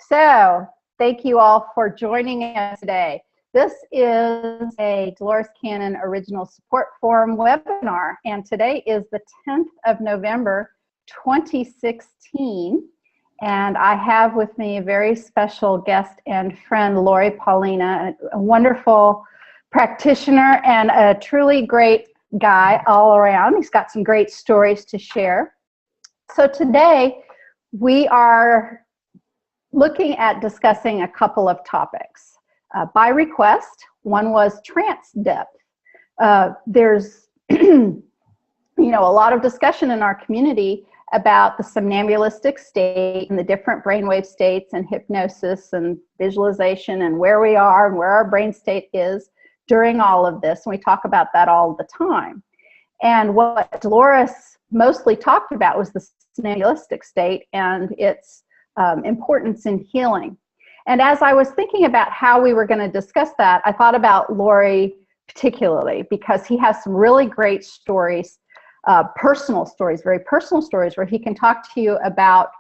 So thank you all for joining us today. This is a Dolores Cannon Original Support Forum webinar, and today is the 10th of November, 2016. And I have with me a very special guest and friend, Lory Pollina, a wonderful practitioner and a truly great guy all around. He's got some great stories to share. So today we are looking at discussing a couple of topics. By request, one was trance depth. There's a lot of discussion in our community about the somnambulistic state and the different brainwave states and hypnosis and visualization and where we are and where our brain state is during all of this. And we talk about that all the time. And what Dolores mostly talked about was the somnambulistic state and its importance in healing. And as I was thinking about how we were going to discuss that, I thought about Lory particularly because he has some really great stories, personal stories, very personal stories, where he can talk to you about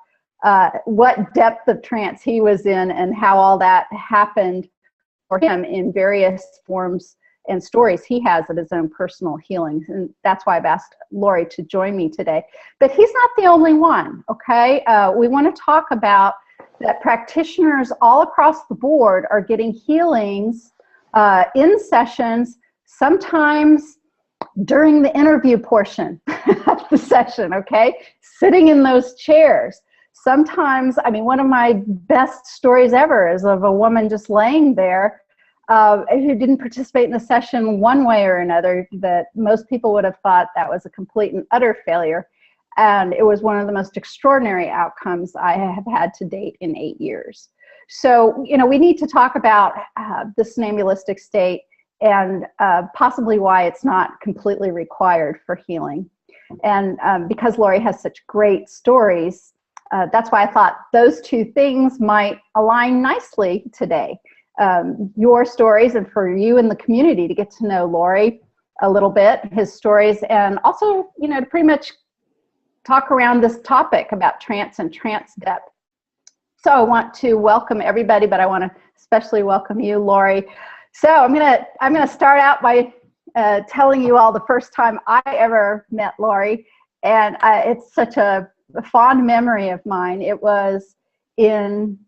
what depth of trance he was in and how all that happened for him in various forms and stories he has of his own personal healings. And that's why I've asked Lory to join me today. But he's not the only one, okay? We want to talk about that practitioners all across the board are getting healings in sessions, sometimes during the interview portion of the session, okay? Sitting in those chairs. Sometimes, I mean, one of my best stories ever is of a woman just laying there who didn't participate in the session one way or another, that most people would have thought that was a complete and utter failure. And it was one of the most extraordinary outcomes I have had to date in 8 years. So, we need to talk about the somnambulistic state and possibly why it's not completely required for healing. And because Lory has such great stories, that's why I thought those two things might align nicely today. Your stories, and for you in the community to get to know Lory a little bit, his stories, and also, to pretty much talk around this topic about trance and trance depth. So I want to welcome everybody, but I want to especially welcome you, Lory. So I'm gonna start out by telling you all the first time I ever met Lory, and it's such a fond memory of mine. It was in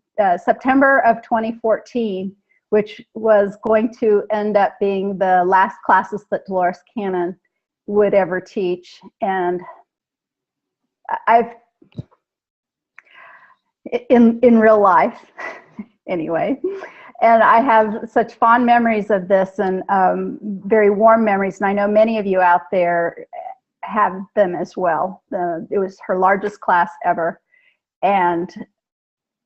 September of 2014, which was going to end up being the last classes that Dolores Cannon would ever teach. And in real life, anyway. And I have such fond memories of this and very warm memories. And I know many of you out there have them as well. It was her largest class ever. And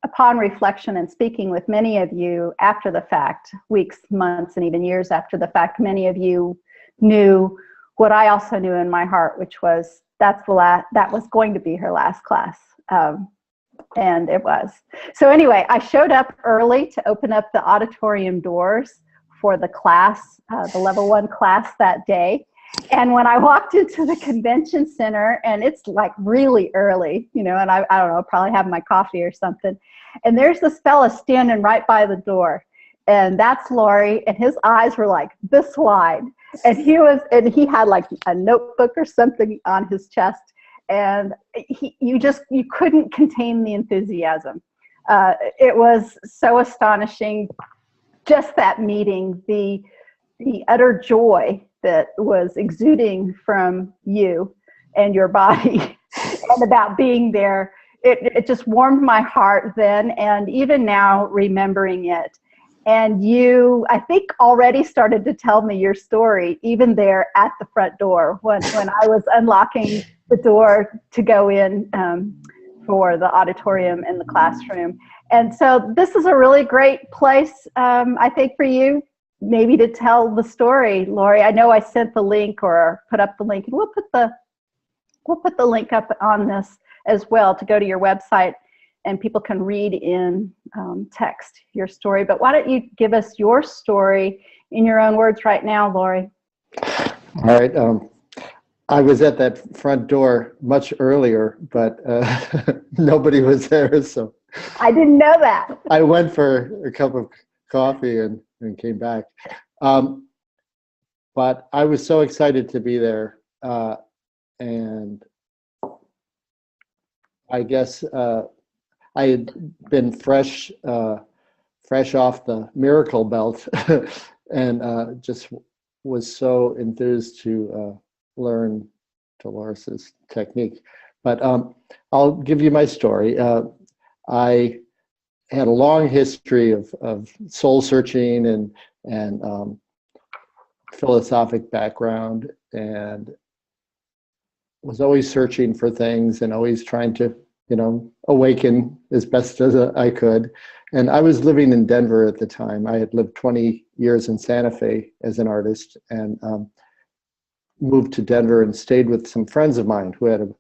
upon reflection and speaking with many of you after the fact, weeks, months, and even years after the fact, many of you knew what I also knew in my heart, which was that was going to be her last class. And it was. So anyway, I showed up early to open up the auditorium doors for the class, the level 1 class that day. And when I walked into the convention center, and it's like really early, and I don't know, probably have my coffee or something. And there's this fella standing right by the door. And that's Lory, and his eyes were like this wide. And he had like a notebook or something on his chest. And you couldn't contain the enthusiasm. It was so astonishing, just that meeting, the utter joy that was exuding from you and your body and about being there. It just warmed my heart then, and even now remembering it. And you, I think, already started to tell me your story, even there at the front door when I was unlocking the door to go in for the auditorium and the classroom. And so this is a really great place, I think, for you maybe to tell the story, Lory. I know I sent the link or put up the link, and we'll put the link up on this as well to go to your website, and people can read in text your story. But why don't you give us your story in your own words right now, Lory? All right. I was at that front door much earlier, but nobody was there, so I didn't know that. I went for a cup of coffee and came back. But I was so excited to be there. And I guess I had been fresh off the miracle belt and just was so enthused to learn Dolores's technique. But I'll give you my story. I had a long history of soul searching and philosophic background, and was always searching for things and always trying to, awaken as best as I could. And I was living in Denver at the time. I had lived 20 years in Santa Fe as an artist, and moved to Denver and stayed with some friends of mine who had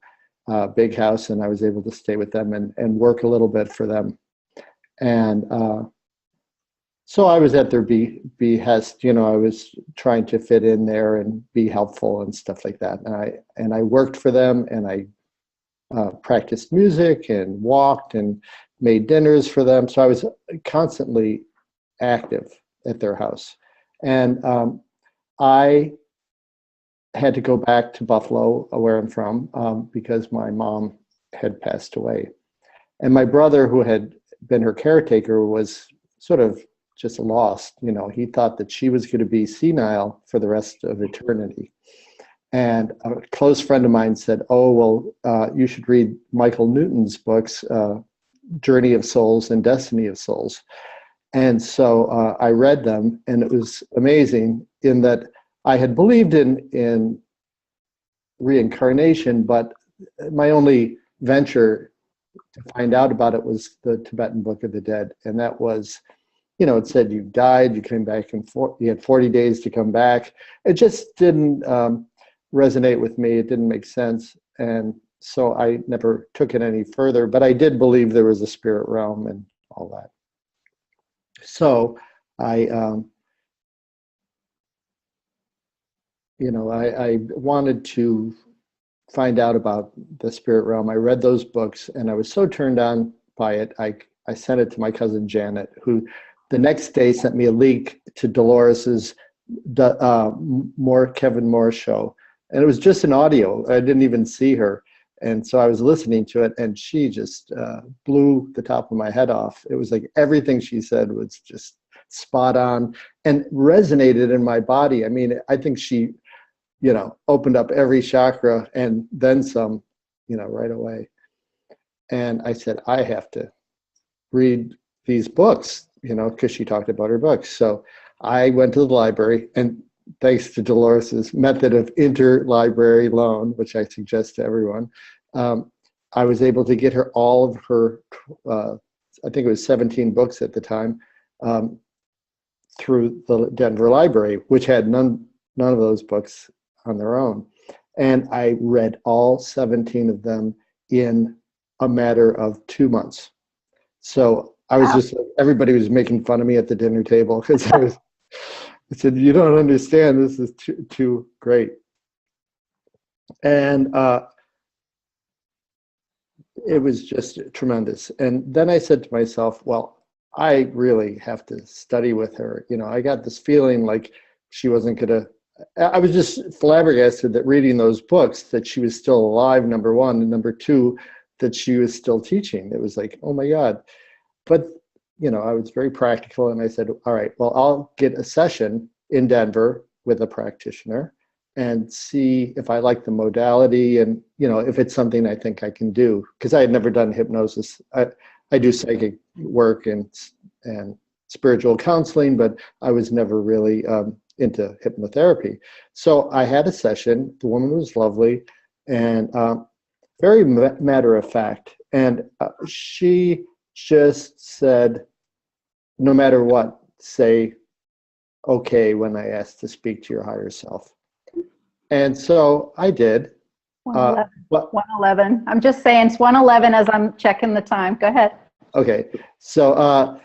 a big house, and I was able to stay with them and work a little bit for them. And so I was at their behest. I was trying to fit in there and be helpful and stuff like that. And I worked for them, and I practiced music and walked and made dinners for them. So I was constantly active at their house. And I had to go back to Buffalo, where I'm from, because my mom had passed away. And my brother, who had been her caretaker, was sort of just lost. He thought that she was going to be senile for the rest of eternity. And a close friend of mine said, "Oh, well, you should read Michael Newton's books, Journey of Souls and Destiny of Souls." And so I read them, and it was amazing in that I had believed in reincarnation, but my only venture to find out about it was the Tibetan Book of the Dead. And that was, it said you died, you came back you had 40 days to come back. It just didn't resonate with me. It didn't make sense. And so I never took it any further, but I did believe there was a spirit realm and all that. So I wanted to find out about the spirit realm. I read those books, and I was so turned on by it. I sent it to my cousin Janet, who the next day sent me a link to Dolores's Kevin Moore show. And it was just an audio. I didn't even see her. And so I was listening to it, and she just blew the top of my head off. It was like everything she said was just spot on and resonated in my body. I mean, I think she, opened up every chakra and then some, right away. And I said, I have to read these books, because she talked about her books. So I went to the library, and thanks to Dolores's method of interlibrary loan, which I suggest to everyone, I was able to get her all of her, I think it was 17 books at the time, through the Denver Library, which had none of those books on their own. And I read all 17 of them in a matter of 2 months. So I was just, everybody was making fun of me at the dinner table because I said, "You don't understand, this is too great." And it was just tremendous. And then I said to myself, well, I really have to study with her. I got this feeling like she wasn't gonna, I was just flabbergasted that reading those books that she was still alive, number one, and number two, that she was still teaching. It was like, oh my God. But, I was very practical, and I said, all right, well, I'll get a session in Denver with a practitioner and see if I like the modality and, if it's something I think I can do. Because I had never done hypnosis. I do psychic work and spiritual counseling, but I was never really into hypnotherapy. So I had a session. The woman was lovely and very matter of fact. And she just said, no matter what, say okay when I asked to speak to your higher self. And so I did. 1:11. I'm just saying it's 1:11 as I'm checking the time. Go ahead. Okay. So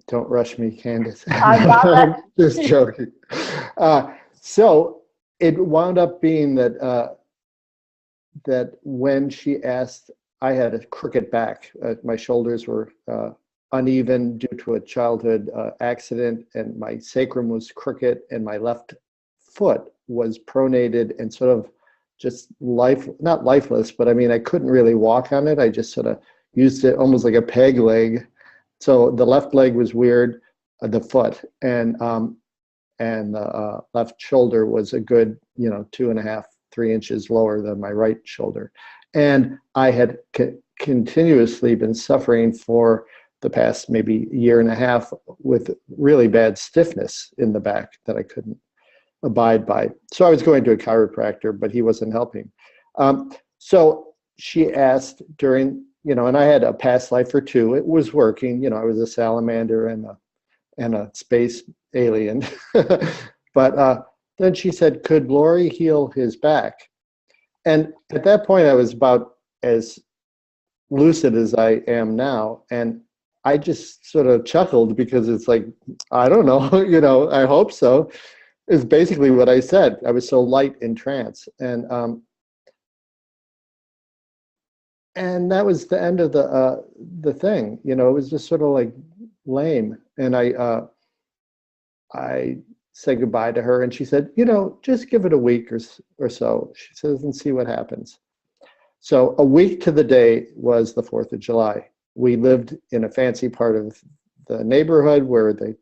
don't rush me, Candace. I'm just joking. So it wound up being that that when she asked I had a crooked back. My shoulders were uneven due to a childhood accident, and my sacrum was crooked, and my left foot was pronated and sort of just not lifeless, but I mean, I couldn't really walk on it. I just sort of used it almost like a peg leg. So the left leg was weird, the foot, and the left shoulder was a good, 2.5, 3 inches lower than my right shoulder. And I had continuously been suffering for the past maybe year and a half with really bad stiffness in the back that I couldn't abide by. So I was going to a chiropractor, but he wasn't helping. So she asked during, and I had a past life or two. It was working. I was a salamander and a space alien. But then she said, could Lory heal his back? And at that point, I was about as lucid as I am now. And I just sort of chuckled because it's like, I don't know, I hope so. Is basically what I said. I was so light in trance. And that was the end of the thing. It was just sort of like lame. And I said goodbye to her, and she said, just give it a week or so. She says, and see what happens. So a week to the day was the 4th of July. We lived in a fancy part of the neighborhood where the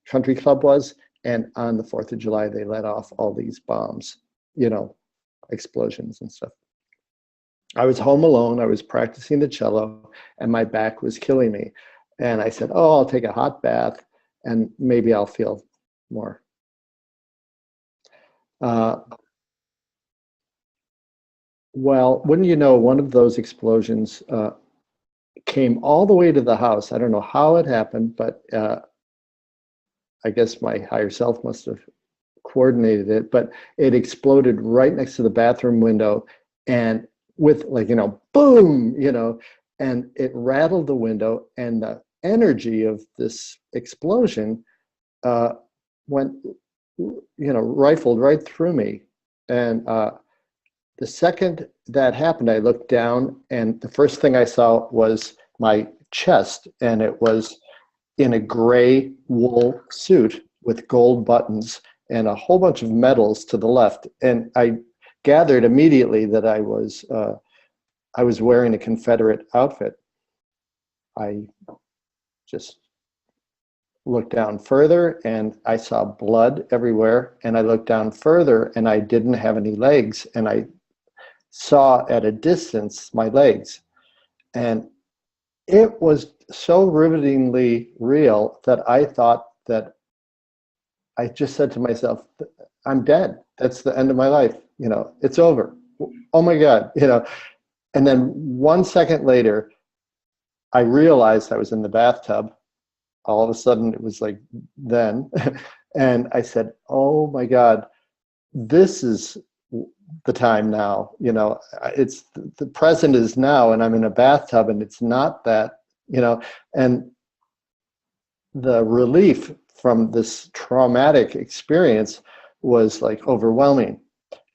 country club was, and on the 4th of July, they let off all these bombs, explosions and stuff. I was home alone. I was practicing the cello, and my back was killing me. And I said, I'll take a hot bath, and maybe I'll feel more. Well, wouldn't you know, one of those explosions came all the way to the house. I don't know how it happened, but I guess my higher self must have coordinated it, but it exploded right next to the bathroom window, and with boom, and it rattled the window, and the energy of this explosion went, rifled right through me. And the second that happened, I looked down, and the first thing I saw was my chest, and it was in a gray wool suit with gold buttons and a whole bunch of medals to the left. And I gathered immediately that I was wearing a Confederate outfit. I just looked down further, and I saw blood everywhere. And I looked down further, and I didn't have any legs. And I saw at a distance my legs. And it was so rivetingly real that I thought that I just said to myself, I'm dead. That's the end of my life. It's over. Oh my God, And then 1 second later, I realized I was in the bathtub. All of a sudden, it was like then. And I said, oh my God, this is the time now. It's the present is now, and I'm in a bathtub, and it's not that, and the relief from this traumatic experience was like overwhelming.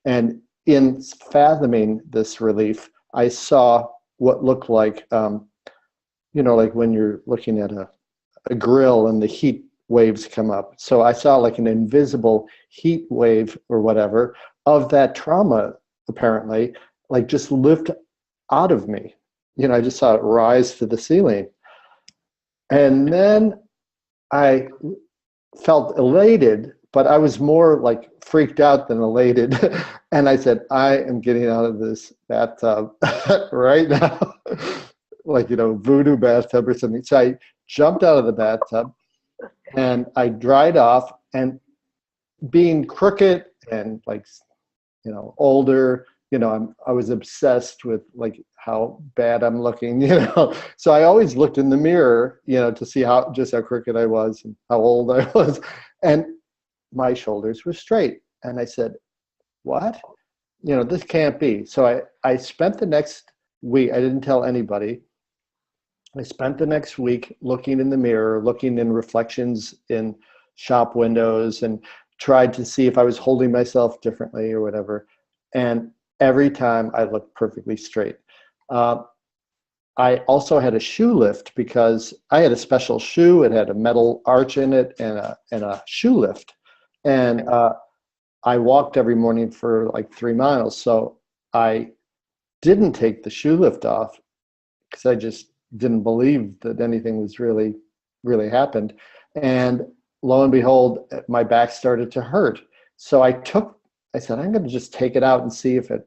And in fathoming this relief, I saw what looked like, like when you're looking at a grill and the heat waves come up. So I saw like an invisible heat wave or whatever of that trauma, apparently, like just lift out of me. I just saw it rise to the ceiling. And then I felt elated, but I was more like freaked out than elated. And I said, I am getting out of this bathtub right now. Like, voodoo bathtub or something. So I jumped out of the bathtub, and I dried off, and being crooked and like, older, I was obsessed with like how bad I'm looking, So I always looked in the mirror, to see how crooked I was and how old I was. And my shoulders were straight. And I said, what? This can't be. So I spent the next week, I didn't tell anybody. I spent the next week looking in the mirror, looking in reflections in shop windows, and tried to see if I was holding myself differently or whatever. And every time I looked perfectly straight. I also had a shoe lift because I had a special shoe. It had a metal arch in it and a shoe lift. And I walked every morning for like 3 miles. So I didn't take the shoe lift off because I just didn't believe that anything was really happened. And lo and behold, my back started to hurt. So I said, I'm going to just take it out and see if it,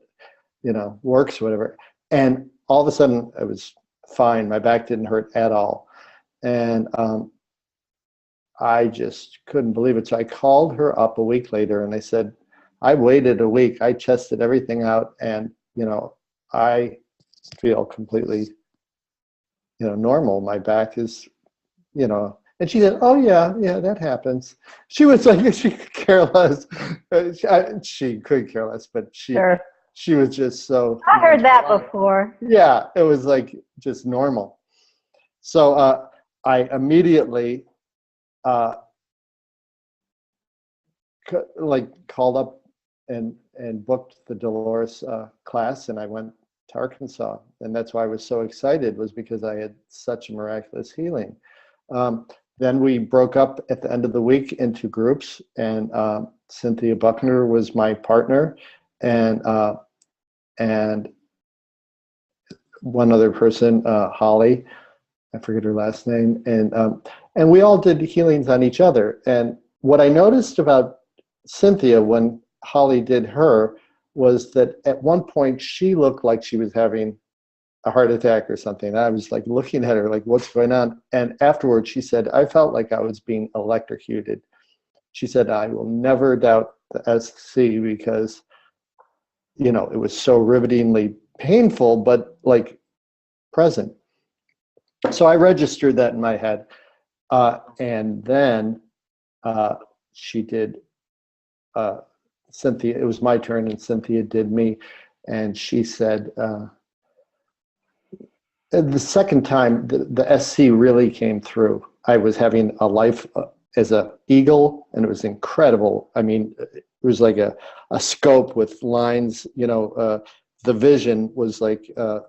works or whatever. And all of a sudden it was fine. My back didn't hurt at all. And I just couldn't believe it. So I called her up a week later and I said, I waited a week. I tested everything out and, I feel completely, normal. My back is, and she said, oh yeah, that happens. She was like, she could care less. She could care less, but Sure. She was just so. I heard that before. Yeah, it was like just normal. So I immediately called up and booked the Dolores class, and I went to Arkansas, and that's why I was so excited, was because I had such a miraculous healing. Then we broke up at the end of the week into groups, and Cynthia Buckner was my partner, and one other person, Holly, I forget her last name, and we all did healings on each other. And what I noticed about Cynthia when Holly did her was that at one point she looked like she was having a heart attack or something. I was like looking at her like, what's going on? And afterwards she said, I felt like I was being electrocuted. She said, I will never doubt the SC because, it was so rivetingly painful, but like present. So I registered that in my head. And then she did Cynthia, it was my turn, and Cynthia did me. And she said, the second time, the SC really came through. I was having a life as an eagle, and it was incredible. I mean, it was like a scope with lines, the vision was like a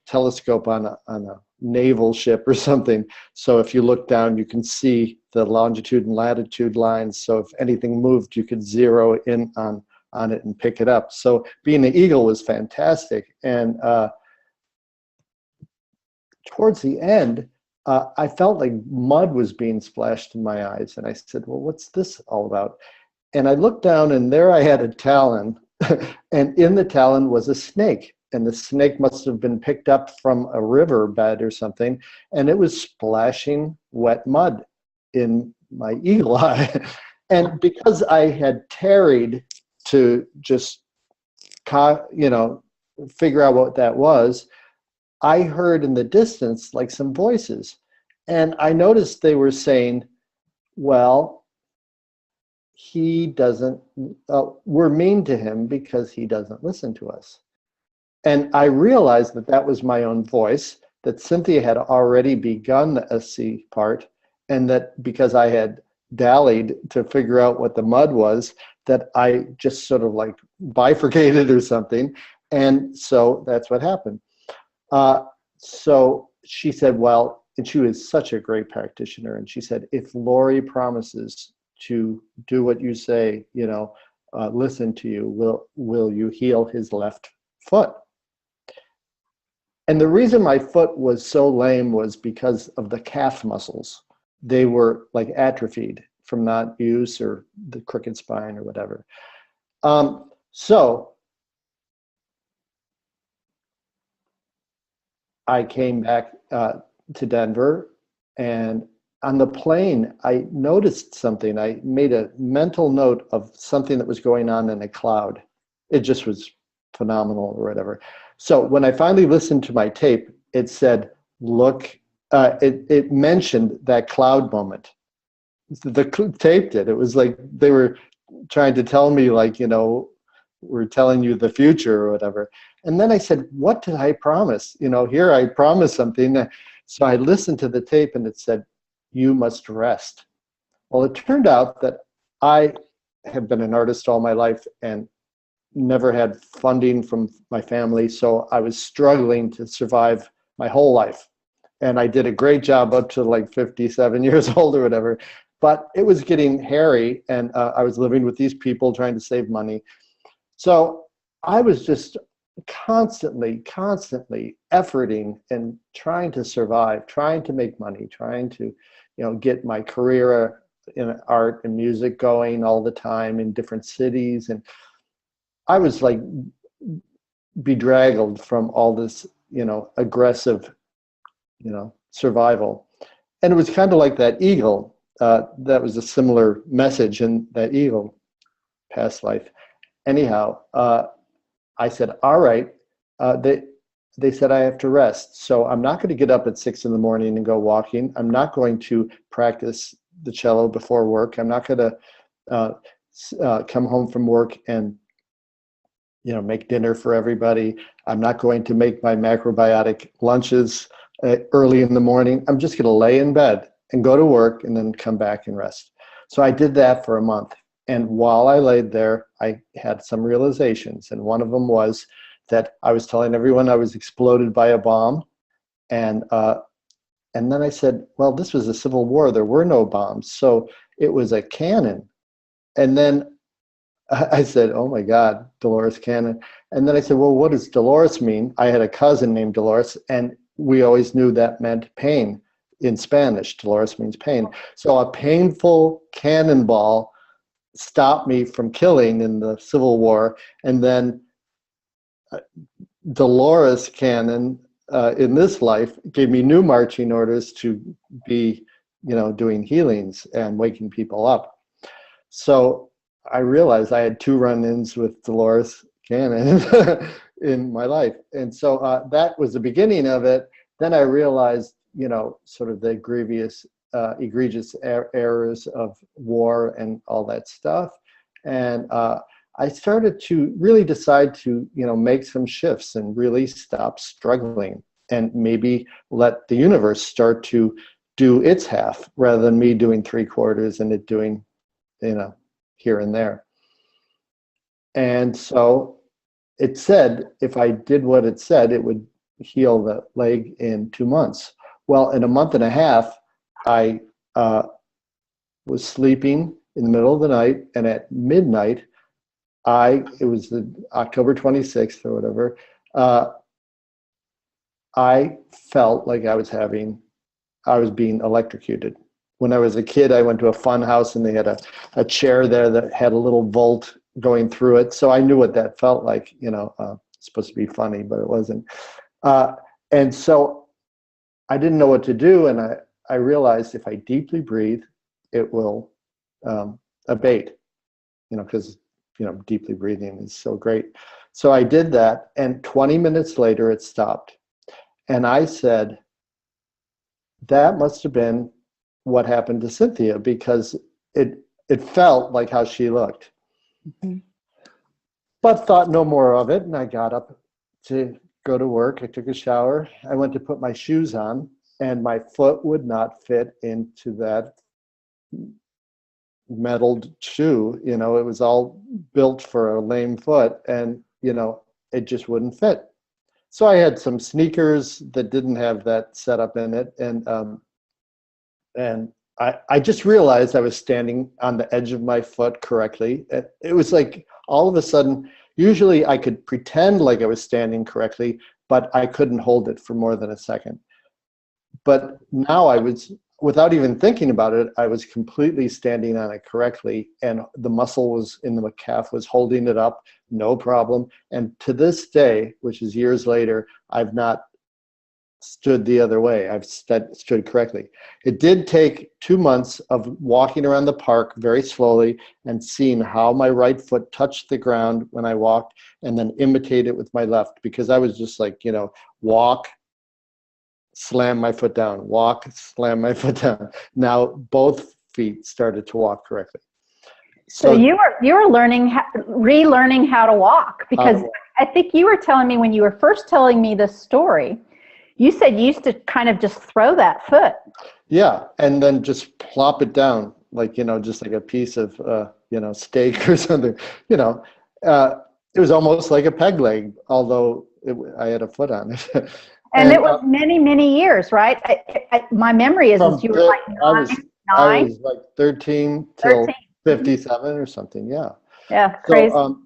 telescope on a naval ship or something. So if you look down, you can see the longitude and latitude lines. So if anything moved, you could zero in on it and pick it up. So being an eagle was fantastic. And towards the end, I felt like mud was being splashed in my eyes. And I said, well, what's this all about? And I looked down, and there I had a talon. And in the talon was a snake. And the snake must have been picked up from a river bed or something. And it was splashing wet mud in my eagle eye. And because I had tarried to just, figure out what that was, I heard in the distance like some voices. And I noticed they were saying, well, he doesn't, we're mean to him because he doesn't listen to us. And I realized that that was my own voice, that Cynthia had already begun the SC part, and that because I had dallied to figure out what the mud was, that I just sort of like bifurcated or something. And so that's what happened. So she said, well, and she was such a great practitioner, and she said, if Lory promises to do what you say, listen to you, will you heal his left foot? And the reason my foot was so lame was because of the calf muscles. They were like atrophied from not use, or the crooked spine or whatever. So I came back to Denver, and on the plane, I noticed something. I made a mental note of something that was going on in a cloud. It just was phenomenal or whatever. So when I finally listened to my tape, it said, look, it mentioned that cloud moment. The tape did. It was like they were trying to tell me, like, we're telling you the future or whatever. And then I said, what did I promise? Here I promised something. So I listened to the tape, and it said, you must rest. Well, it turned out that I have been an artist all my life, and never had funding from my family, so I was struggling to survive my whole life. And I did a great job up to like 57 years old or whatever, but it was getting hairy, and I was living with these people trying to save money. So I was just constantly efforting and trying to survive, trying to make money, trying to, get my career in art and music going all the time in different cities. And I was like bedraggled from all this, aggressive, survival. And it was kind of like that eagle. That was a similar message in that eagle past life. Anyhow, I said, all right, they said I have to rest. So I'm not going to get up at 6 a.m. and go walking. I'm not going to practice the cello before work. I'm not going to come home from work and, make dinner for everybody. I'm not going to make my macrobiotic lunches early in the morning. I'm just going to lay in bed and go to work and then come back and rest. So I did that for a month. And while I laid there, I had some realizations. And one of them was that I was telling everyone I was exploded by a bomb. And then I said, well, this was a civil war. There were no bombs. So it was a cannon. And then I said, oh my God, Dolores Cannon. And then I said, well, what does Dolores mean? I had a cousin named Dolores, and we always knew that meant pain. In Spanish, Dolores means pain. So a painful cannonball stopped me from killing in the Civil War. And then Dolores Cannon in this life gave me new marching orders to be, doing healings and waking people up. So I realized I had 2 run-ins with Dolores Cannon in my life. And so that was the beginning of it. Then I realized, sort of the egregious errors of war and all that stuff. And I started to really decide to, make some shifts and really stop struggling and maybe let the universe start to do its half rather than me doing 3/4 and it doing, here and there. And so it said, if I did what it said, it would heal the leg in 2 months. Well, in a month and a half, I was sleeping in the middle of the night, and at midnight, it was the October 26th or whatever, I felt like I was being electrocuted. When I was a kid, I went to a fun house and they had a chair there that had a little volt going through it. So I knew what that felt like, it's supposed to be funny, but it wasn't. And so I didn't know what to do. And I realized if I deeply breathe, it will abate, because, deeply breathing is so great. So I did that, and 20 minutes later, it stopped. And I said, that must have been what happened to Cynthia, because it felt like how she looked. Mm-hmm. But thought no more of it, and I got up to go to work. I took a shower. I went to put my shoes on, and my foot would not fit into that metalled shoe. It was all built for a lame foot, and it just wouldn't fit. So I had some sneakers that didn't have that setup in it, and I just realized I was standing on the edge of my foot correctly. It was like all of a sudden, usually I could pretend like I was standing correctly, but I couldn't hold it for more than a second. But now I was, without even thinking about it, I was completely standing on it correctly, and the muscle was in the calf was holding it up, no problem. And to this day, which is years later, I've not stood the other way. I've stood correctly. It did take 2 months of walking around the park very slowly and seeing how my right foot touched the ground when I walked, and then imitate it with my left, because I was just like, walk, slam my foot down, walk, slam my foot down. Now both feet started to walk correctly. So you were relearning how to walk, because I think you were telling me when you were first telling me this story, you said you used to kind of just throw that foot. Yeah, and then just plop it down, like, just like a piece of, steak or something, It was almost like a peg leg, although I had a foot on it. And it was many, many years, right? My memory is you were like I was like 13 till 57 or something, yeah. Yeah, crazy. So,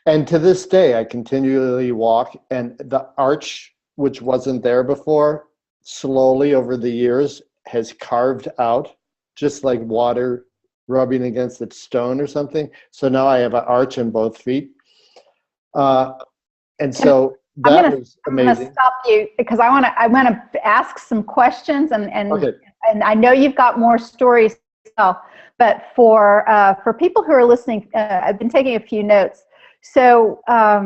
and to this day, I continually walk, and the arch, which wasn't there before, slowly over the years has carved out, just like water rubbing against a stone or something. So now I have an arch in both feet. And so that was amazing. I'm going to stop you because I want to ask some questions, and okay. And I know you've got more stories yourself, but for people who are listening, I've been taking a few notes. So I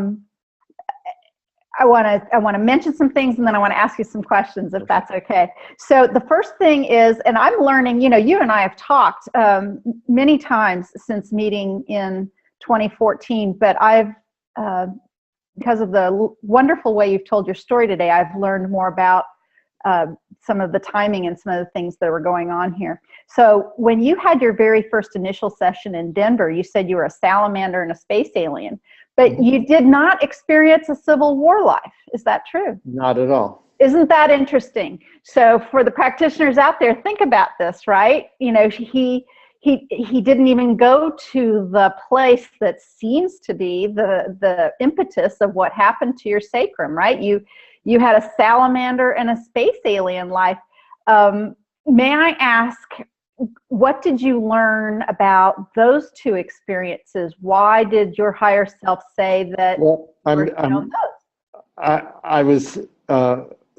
want to mention some things, and then I want to ask you some questions, if that's okay. So the first thing is, and I'm learning, you and I have talked many times since meeting in 2014, but I've, because of the wonderful way you've told your story today, I've learned more about some of the timing and some of the things that were going on here. So when you had your very first initial session in Denver, you said you were a salamander and a space alien, but you did not experience a Civil War life. Is that true? Not at all. Isn't that interesting? So for the practitioners out there, think about this, right? He didn't even go to the place that seems to be the impetus of what happened to your sacrum, right? You had a salamander and a space alien life. May I ask, what did you learn about those two experiences? Why did your higher self say that? Well, I was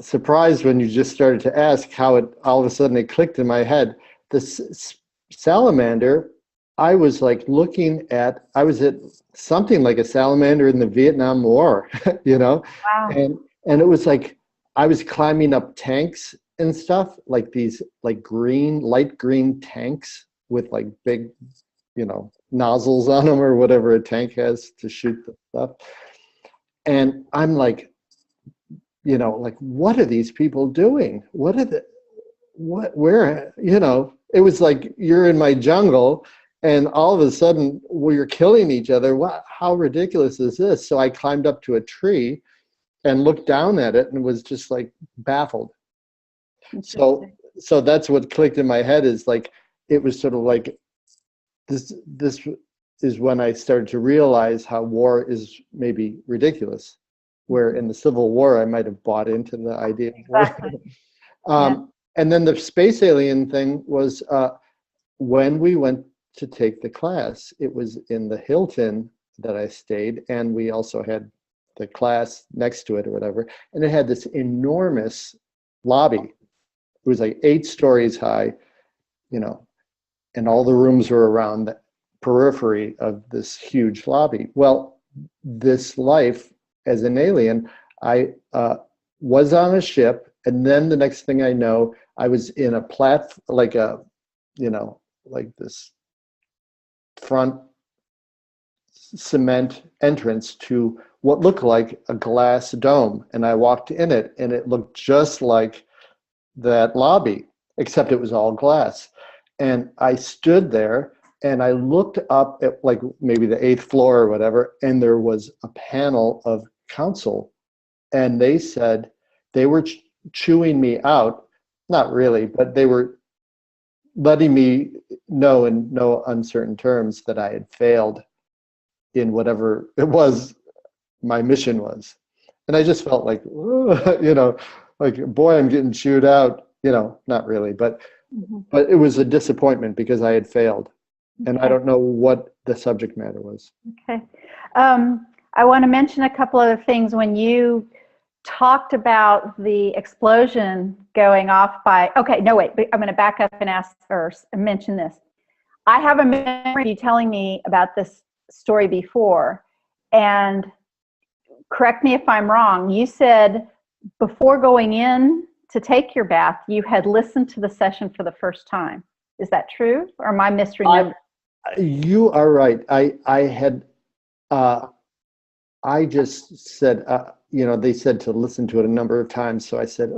surprised when you just started to ask how it all of a sudden it clicked in my head. This salamander, I was like I was at something like a salamander in the Vietnam War, Wow. And it was like I was climbing up tanks and stuff, like these like light green tanks with like big, nozzles on them or whatever a tank has to shoot the stuff. And I'm like, what are these people doing? Where, it was like you're in my jungle and all of a sudden we're killing each other. How ridiculous is this? So I climbed up to a tree and looked down at it and was just like baffled. So that's what clicked in my head, is like, it was sort of like, this is when I started to realize how war is maybe ridiculous, where in the Civil War, I might have bought into the idea of war. Exactly. And then the space alien thing was when we went to take the class, it was in the Hilton that I stayed, and we also had the class next to it or whatever, and it had this enormous lobby. It was like 8 stories high, and all the rooms were around the periphery of this huge lobby. Well, this life as an alien, I was on a ship, and then the next thing I know, I was in a like this front cement entrance to what looked like a glass dome. And I walked in it, and it looked just like that lobby, except it was all glass. And I stood there and I looked up at like maybe the 8th floor or whatever, and there was a panel of council, and they said they were chewing me out. Not really, but they were letting me know in no uncertain terms that I had failed in whatever it was my mission was. And I just felt like, like, boy, I'm getting chewed out, not really, but it was a disappointment because I had failed. Okay. And I don't know what the subject matter was. Okay. I want to mention a couple other things. When you talked about the explosion going off I'm going to back up and ask first and mention this. I have a memory of you telling me about this story before, and correct me if I'm wrong, you said before going in to take your bath, you had listened to the session for the first time. Is that true, or am I misremembering? You are right. I had, I just said, they said to listen to it a number of times. So I said,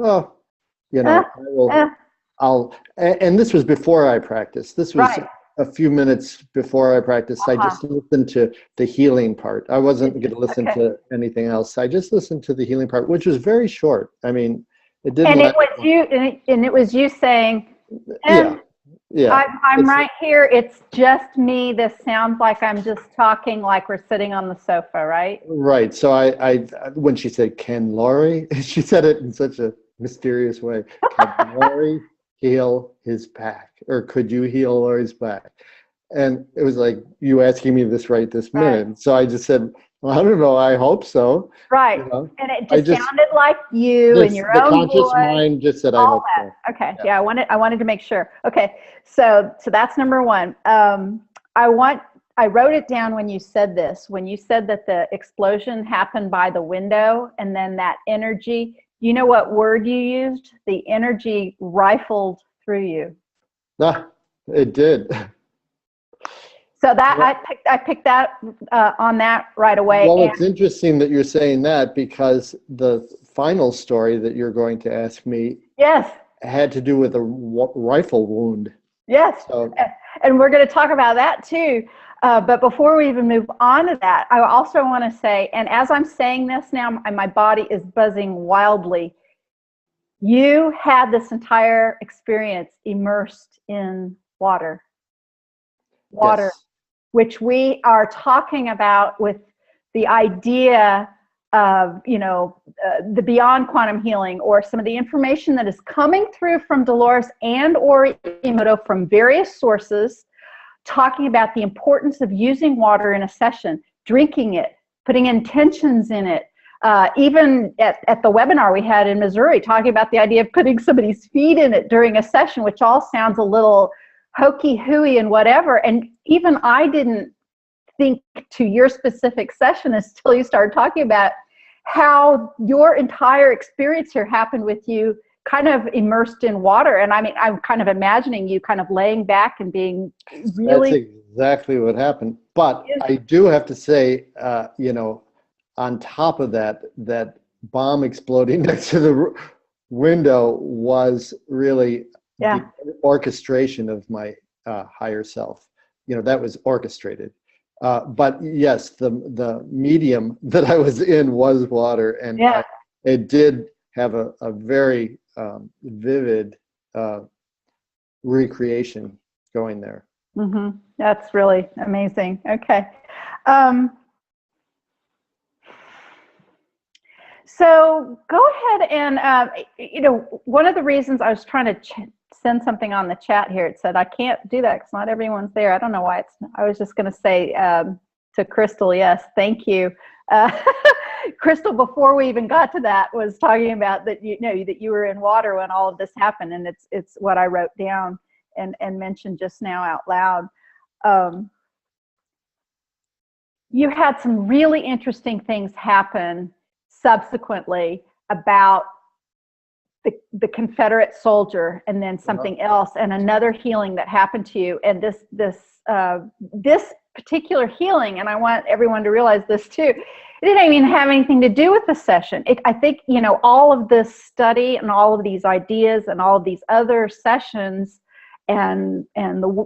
and this was before I practiced. This was, right. a few minutes before I practiced, I just listened to the healing part. I wasn't going to listen to anything else. I just listened to the healing part, which was very short. I mean, it didn't. And it was you, and it was you saying, yeah. I'm right here. It's just me. This sounds like I'm just talking like we're sitting on the sofa, right? Right. So I when she said, "Can Lory?" She said it in such a mysterious way. Can Lory heal his back, or could you heal Lory's back? And it was like you asking me this right this minute. Right. So I just said, well, I don't know. I hope so. Right. You know? And it just sounded like you and your own voice. The conscious mind just said, I hope so. Okay. Yeah. I wanted to make sure. Okay. So that's number one. I wrote it down when you said this, when you said that the explosion happened by the window, and then that energy, you know what word you used? The energy rifled through you. It did. So that I picked that on that right away. Well, it's interesting that you're saying that, because the final story that you're going to ask me had to do with a rifle wound. Yes, so, and we're going to talk about that too. But before we even move on to that, I also want to say, and as I'm saying this now, my body is buzzing wildly. You had this entire experience immersed in water. Yes. Which we are talking about with the idea of, the beyond quantum healing, or some of the information that is coming through from Dolores and or Emoto from various sources, talking about the importance of using water in a session, drinking it, putting intentions in it. Even at the webinar we had in Missouri, talking about the idea of putting somebody's feet in it during a session, which all sounds a little hokey hooey and whatever. And even I didn't think to your specific session until you started talking about how your entire experience here happened with you kind of immersed in water. And I mean, I'm kind of imagining you kind of laying back and being really... That's exactly what happened. But I do have to say, on top of that, that bomb exploding next to the window was really the orchestration of my higher self. That was orchestrated. But yes, the medium that I was in was water, and it did have a very vivid recreation going there. Mm-hmm. That's really amazing. Okay. So go ahead and, one of the reasons I was trying to send something on the chat here, it said, I can't do that because not everyone's there. I don't know why I was just going to say to Crystal, yes, thank you. Crystal, before we even got to that, was talking about that, that you were in water when all of this happened. And it's what I wrote down and mentioned just now out loud. You had some really interesting things happen subsequently about the Confederate soldier, and then something else, and another healing that happened to you. And this particular healing, and I want everyone to realize this too, it didn't even have anything to do with the session. I think, all of this study and all of these ideas and all of these other sessions and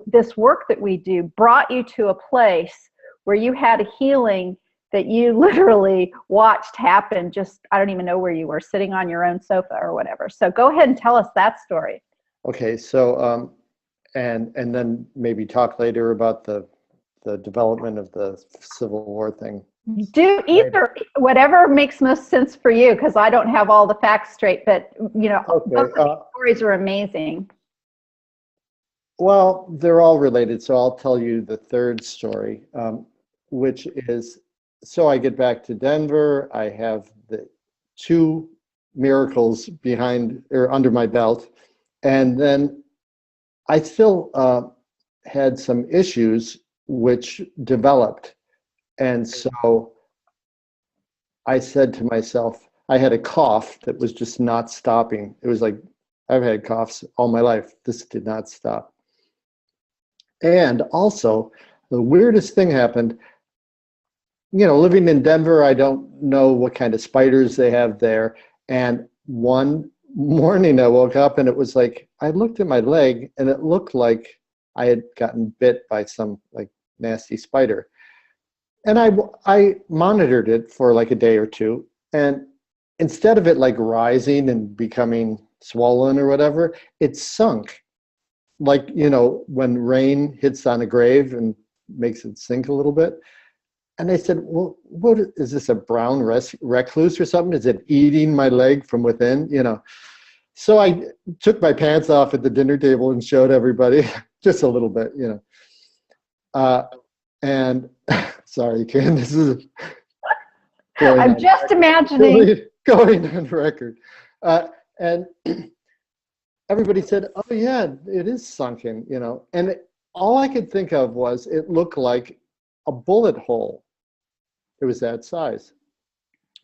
this work that we do brought you to a place where you had a healing that you literally watched happen. Just, I don't even know where you were, sitting on your own sofa or whatever. So go ahead and tell us that story. Okay, so and then maybe talk later about the development of the Civil War thing. Do either, whatever makes most sense for you, because I don't have all the facts straight, but both of these stories are amazing. Well, they're all related, so I'll tell you the third story, which is, so I get back to Denver. I have the 2 miracles behind or under my belt, and then I still had some issues which developed. And so I said to myself, I had a cough that was just not stopping. It was like, I've had coughs all my life. This did not stop. And also, the weirdest thing happened. Living in Denver, I don't know what kind of spiders they have there. And one morning I woke up and it was like, I looked at my leg and it looked like I had gotten bit by some like nasty spider. And I monitored it for like a day or two. And instead of it like rising and becoming swollen or whatever, it sunk. Like, when rain hits on a grave and makes it sink a little bit. And I said, well, what is this, a brown recluse or something? Is it eating my leg from within? So I took my pants off at the dinner table and showed everybody just a little bit, and sorry, Candace, this is I'm just imagining. Going on record. And everybody said, oh yeah, it is sunken, and all I could think of was it looked like a bullet hole. It was that size.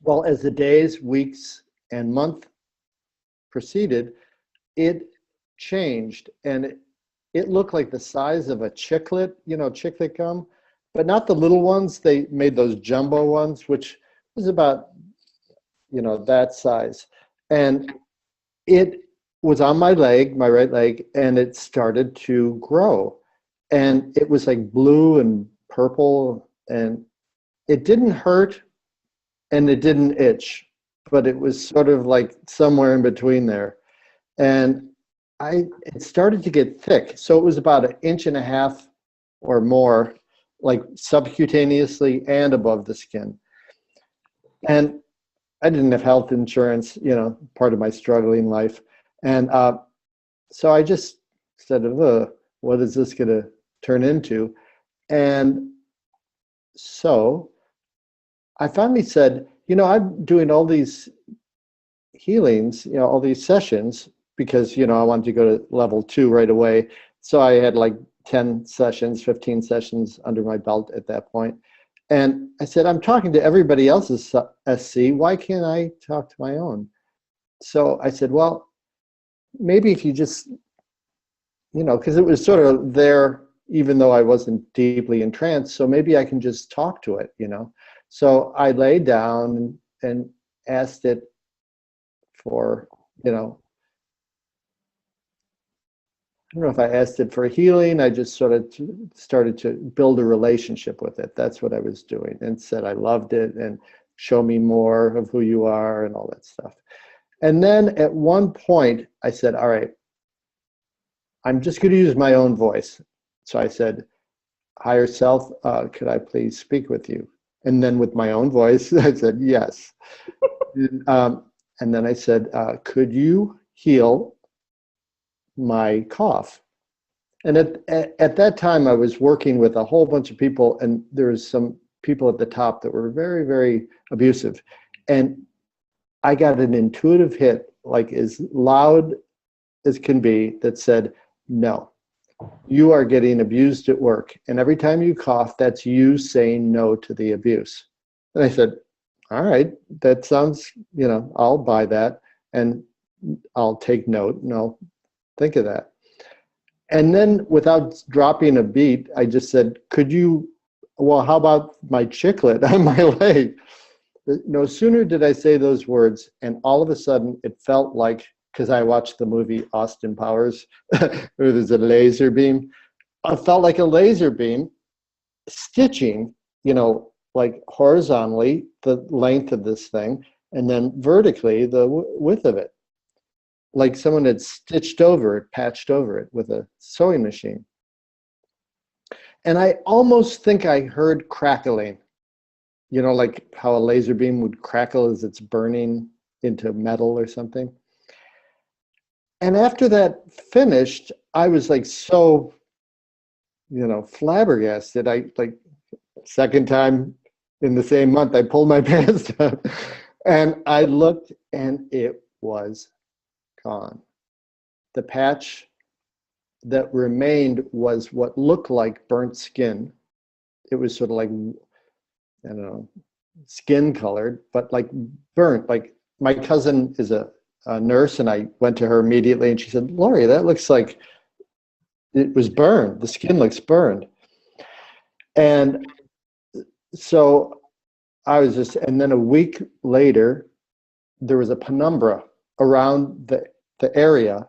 Well, as the days, weeks, and month proceeded, it changed, and it looked like the size of a chiclet, chiclet gum, but not the little ones. They made those jumbo ones, which was about, that size. And it was on my leg, my right leg, and it started to grow. And it was like blue and purple, and it didn't hurt and it didn't itch, but it was sort of like somewhere in between there. And it started to get thick. So it was about 1.5 inches or more, like subcutaneously and above the skin. And I didn't have health insurance, part of my struggling life. And so I just said, what is this going to turn into? And so I finally said, I'm doing all these healings, all these sessions, because, I wanted to go to level 2 right away. So I had like 10 sessions, 15 sessions under my belt at that point. And I said, I'm talking to everybody else's SC. Why can't I talk to my own? So I said, well, maybe if you just, because it was sort of there, even though I wasn't deeply in trance, so maybe I can just talk to it, So I laid down and asked it for, I don't know if I asked it for healing. I just sort of started to build a relationship with it. That's what I was doing, and said I loved it and show me more of who you are and all that stuff. And then at one point I said, all right, I'm just going to use my own voice. So I said, higher self, could I please speak with you? And then with my own voice, I said, yes. And then I said, could you heal my cough? And at that time, I was working with a whole bunch of people, and there was some people at the top that were very, very abusive. And I got an intuitive hit, like as loud as can be, that said, no, you are getting abused at work. And every time you cough, that's you saying no to the abuse. And I said, all right, that sounds, I'll buy that, and I'll take note, and I'll think of that. And then without dropping a beat, I just said, how about my chiclet on my leg? No sooner did I say those words, and all of a sudden it felt like, because I watched the movie Austin Powers, where there's a laser beam. I felt like a laser beam stitching, like horizontally the length of this thing, and then vertically the width of it. Like someone had stitched over it, patched over it with a sewing machine. And I almost think I heard crackling, like how a laser beam would crackle as it's burning into metal or something. And after that finished, I was like so, flabbergasted. I second time in the same month, I pulled my pants down and I looked, and it was gone. The patch that remained was what looked like burnt skin. It was sort of like, I don't know, skin colored, but like burnt. Like my cousin is a nurse, and I went to her immediately, and she said, Lory, that looks like it was burned. The skin looks burned. And so I was just, and then a week later, there was a penumbra around the area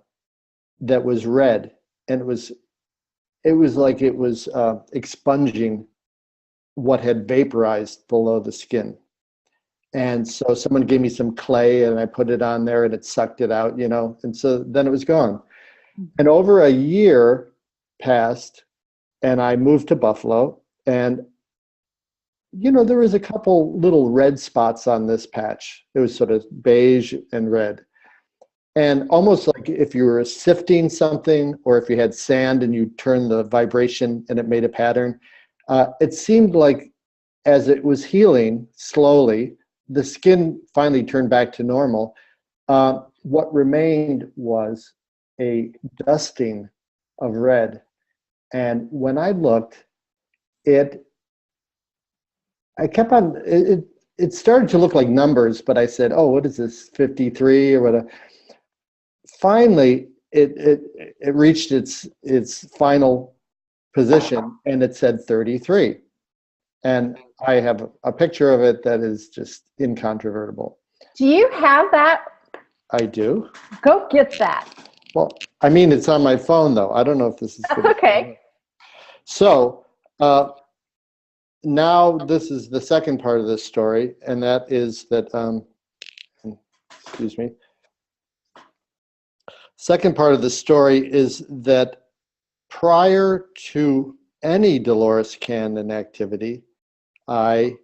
that was red, and it was like it was expunging what had vaporized below the skin. And so someone gave me some clay and I put it on there and it sucked it out, you know, and so then it was gone. And over a year passed and I moved to Buffalo, and, you know, there was a couple little red spots on this patch. It was sort of beige and red. And almost like if you were sifting something, or if you had sand and you turned the vibration and it made a pattern, it seemed like as it was healing slowly, the skin finally turned back to normal. What remained was a dusting of red. And when I looked, it started to look like numbers, but I said, oh, what is this, 53 or whatever? Finally, it reached its final position, and it said 33. And I have a picture of it that is just incontrovertible. Do you have that? I do. Go get that. Well, I mean, it's on my phone, though. I don't know if this is That's good. okay. So now this is the second part of this story, and that is that, excuse me. Second part of the story is that prior to any Dolores Cannon activity, I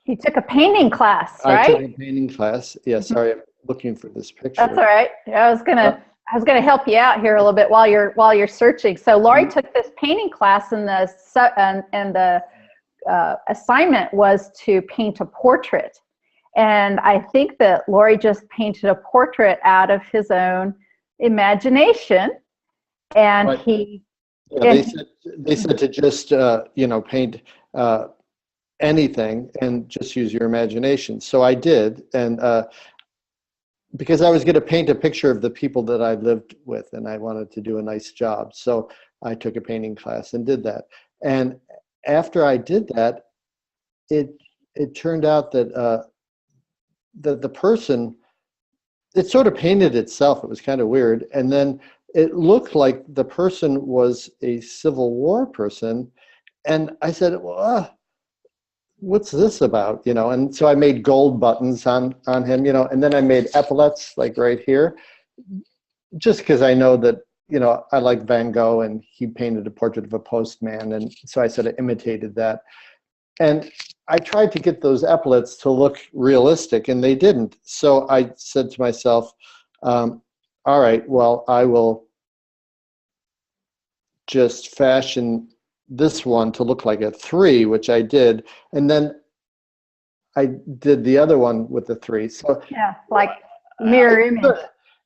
You took a painting class, I right? took a painting class. Yeah, sorry, I'm looking for this picture. That's all right. I was gonna help you out here a little bit while you're searching. So Lory took this painting class, and the assignment was to paint a portrait. And I think that Lory just painted a portrait out of his own imagination, and Right. he. Yeah, they said to just paint anything and just use your imagination. So I did, and because I was going to paint a picture of the people that I lived with, and I wanted to do a nice job, so I took a painting class and did that. And after I did that, it turned out that the person, it sort of painted itself. It was kind of weird, and then it looked like the person was a Civil War person, and I said, well, what's this about, you know? And so I made gold buttons on him, you know, and then I made epaulets like right here, just because I know that, you know, I like Van Gogh, and he painted a portrait of a postman, and so I sort of imitated that. And I tried to get those epaulets to look realistic, and they didn't. So I said to myself, all right, well, I will just fashion this one to look like a 3, which I did, and then I did the other one with the 3. So Yeah, like mirror image.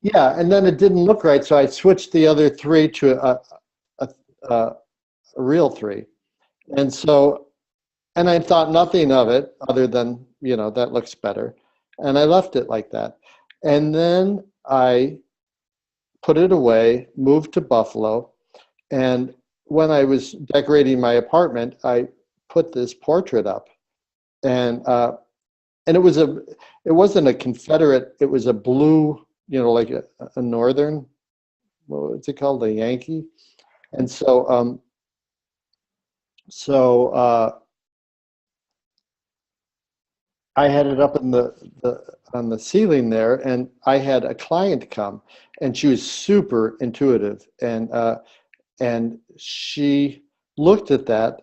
Yeah, and then it didn't look right, so I switched the other 3 to a real 3, and so, and I thought nothing of it other than, you know, that looks better, and I left it like that. And then I put it away, moved to Buffalo, and when I was decorating my apartment, I put this portrait up, and it wasn't a Confederate, it was a blue, you know, like a Northern, what's it called, a Yankee, and so I had it up in on the ceiling there, and I had a client come, and she was super intuitive, and she looked at that,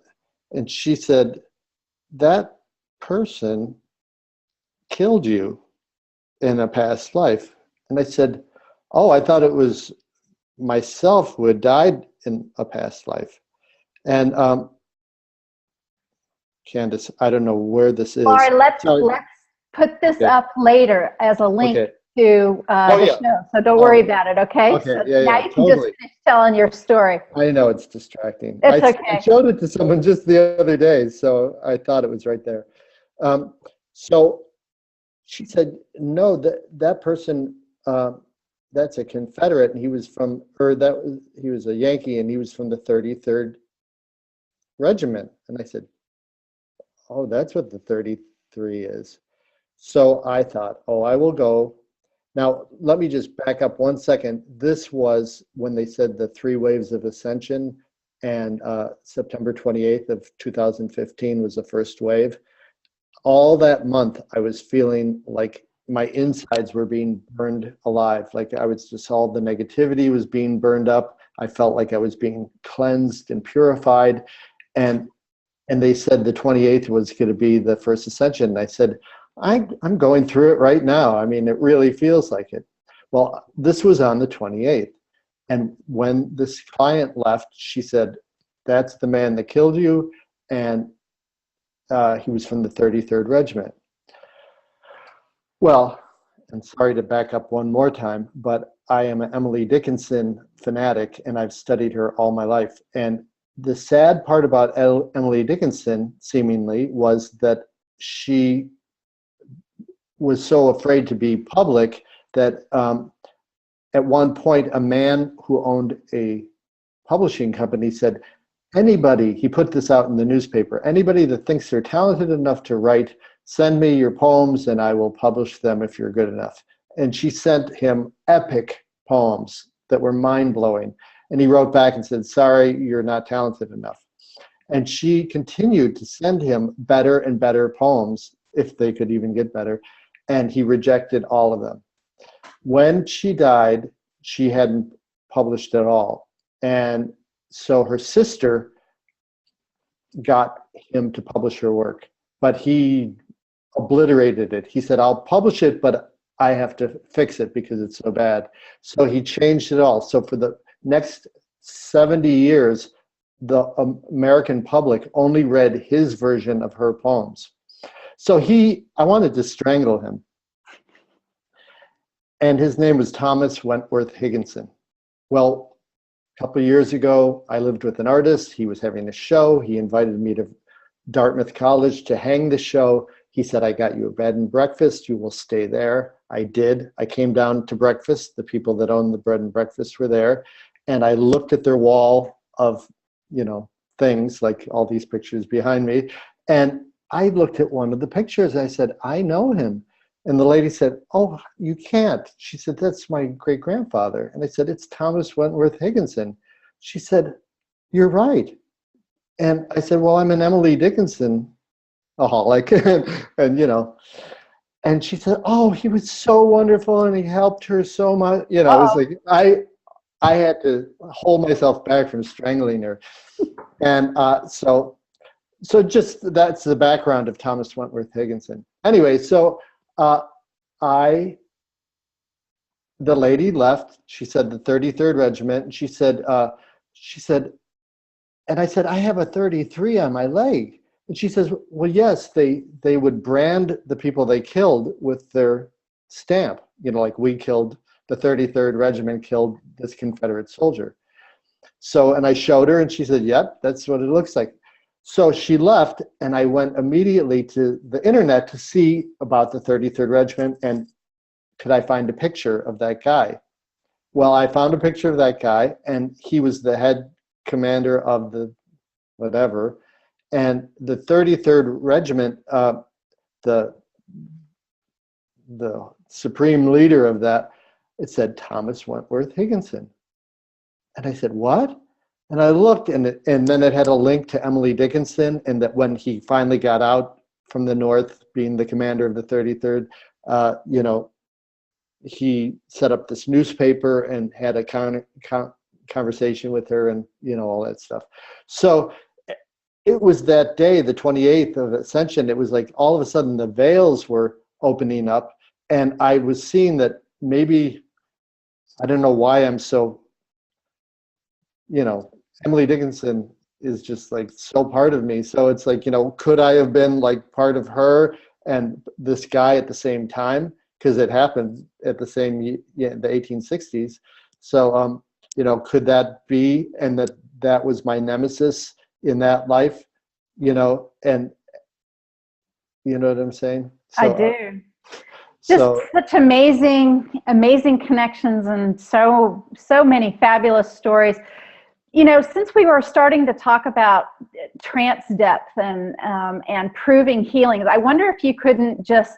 and she said, that person killed you in a past life. And I said, oh, I thought it was myself who had died in a past life. And Candace, I don't know where this is. All right, let's put this up later as a link to the show. So don't worry about it, okay? Okay, so yeah, now you can just finish telling your story. I know it's distracting. It's okay. I showed it to someone just the other day, so I thought it was right there. So she said, no, that person, that's a Confederate, and he was he was a Yankee, and he was from the 33rd Regiment. And I said, oh, that's what the 33 is. So I thought, oh, I will go Now, let me just back up 1 second. This was when they said the 3 waves of ascension, and September 28th of 2015 was the first wave. All that month, I was feeling like my insides were being burned alive. Like I was just, all the negativity was being burned up. I felt like I was being cleansed and purified. And they said the 28th was going to be the first ascension. And I said, I'm going through it right now. I mean, it really feels like it. Well, this was on the 28th. And when this client left, she said, that's the man that killed you. And he was from the 33rd Regiment. Well, I'm sorry to back up one more time, but I am an Emily Dickinson fanatic, and I've studied her all my life. And the sad part about Emily Dickinson, seemingly, was that she was so afraid to be public that at one point a man who owned a publishing company said, anybody, he put this out in the newspaper, anybody that thinks they're talented enough to write, send me your poems and I will publish them if you're good enough. And she sent him epic poems that were mind-blowing. And he wrote back and said, sorry, you're not talented enough. And she continued to send him better and better poems, if they could even get better. And he rejected all of them. When she died, she hadn't published at all. And so her sister got him to publish her work, but he obliterated it. He said, I'll publish it, but I have to fix it because it's so bad. So he changed it all. So for the next 70 years, the American public only read his version of her poems. So I wanted to strangle him. And his name was Thomas Wentworth Higginson. Well, a couple of years ago, I lived with an artist. He was having a show. He invited me to Dartmouth College to hang the show. He said, I got you a bed and breakfast. You will stay there. I did. I came down to breakfast. The people that owned the bread and breakfast were there. And I looked at their wall of, things, like all these pictures behind me. And I looked at one of the pictures. I said, I know him. And the lady said, oh, you can't. She said, that's my great-grandfather. And I said, it's Thomas Wentworth Higginson. She said, you're right. And I said, well, I'm an Emily Dickinson aholic. And she said, oh, he was so wonderful and he helped her so much. It was like, I had to hold myself back from strangling her. And so just that's the background of Thomas Wentworth Higginson. Anyway, so the lady left. She said the 33rd Regiment. And she said, and I said, I have a 33 on my leg. And she says, well, yes, they would brand the people they killed with their stamp. Like we killed, the 33rd Regiment killed this Confederate soldier. So, and I showed her and she said, yep, that's what it looks like. So she left, and I went immediately to the internet to see about the 33rd Regiment and could I find a picture of that guy. Well, I found a picture of that guy, and he was the head commander of the whatever. And the 33rd Regiment, the supreme leader of that, it said Thomas Wentworth Higginson. And I said, what? And I looked, and then it had a link to Emily Dickinson, and that when he finally got out from the North, being the commander of the 33rd, he set up this newspaper and had a conversation with her, and all that stuff. So it was that day, the 28th of Ascension. It was like all of a sudden the veils were opening up, and I was seeing that maybe, I don't know why I'm so, Emily Dickinson is just like so part of me. So it's like, could I have been like part of her and this guy at the same time? Because it happened at the same, the 1860s. So, could that be, and that was my nemesis in that life, and you know what I'm saying? So, I do. Just such amazing connections and so many fabulous stories. Since we were starting to talk about trance depth and proving healings, I wonder if you couldn't just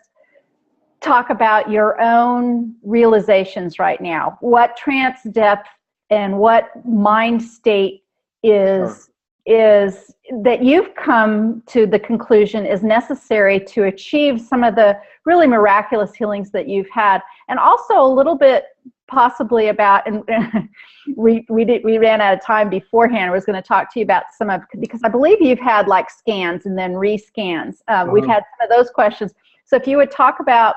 talk about your own realizations right now. What trance depth and what mind state is that you've come to the conclusion is necessary to achieve some of the really miraculous healings that you've had, and also a little bit possibly about, and we ran out of time beforehand. I was going to talk to you about some of, because I believe you've had like scans and then rescans. We've had some of those questions. So if you would talk about,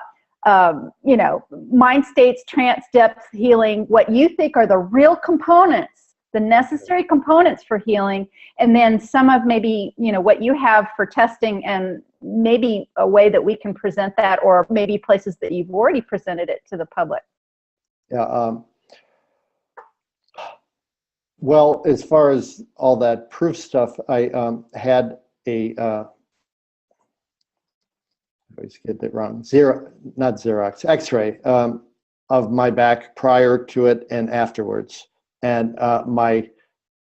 you know, mind states, trance depth healing, what you think are the real components, the necessary components for healing, and then some of maybe, you know, what you have for testing, and maybe a way that we can present that, or maybe places that you've already presented it to the public. Yeah. Well, as far as all that proof stuff, I had a, I always get it wrong, not Xerox, X-ray of my back prior to it and afterwards. And my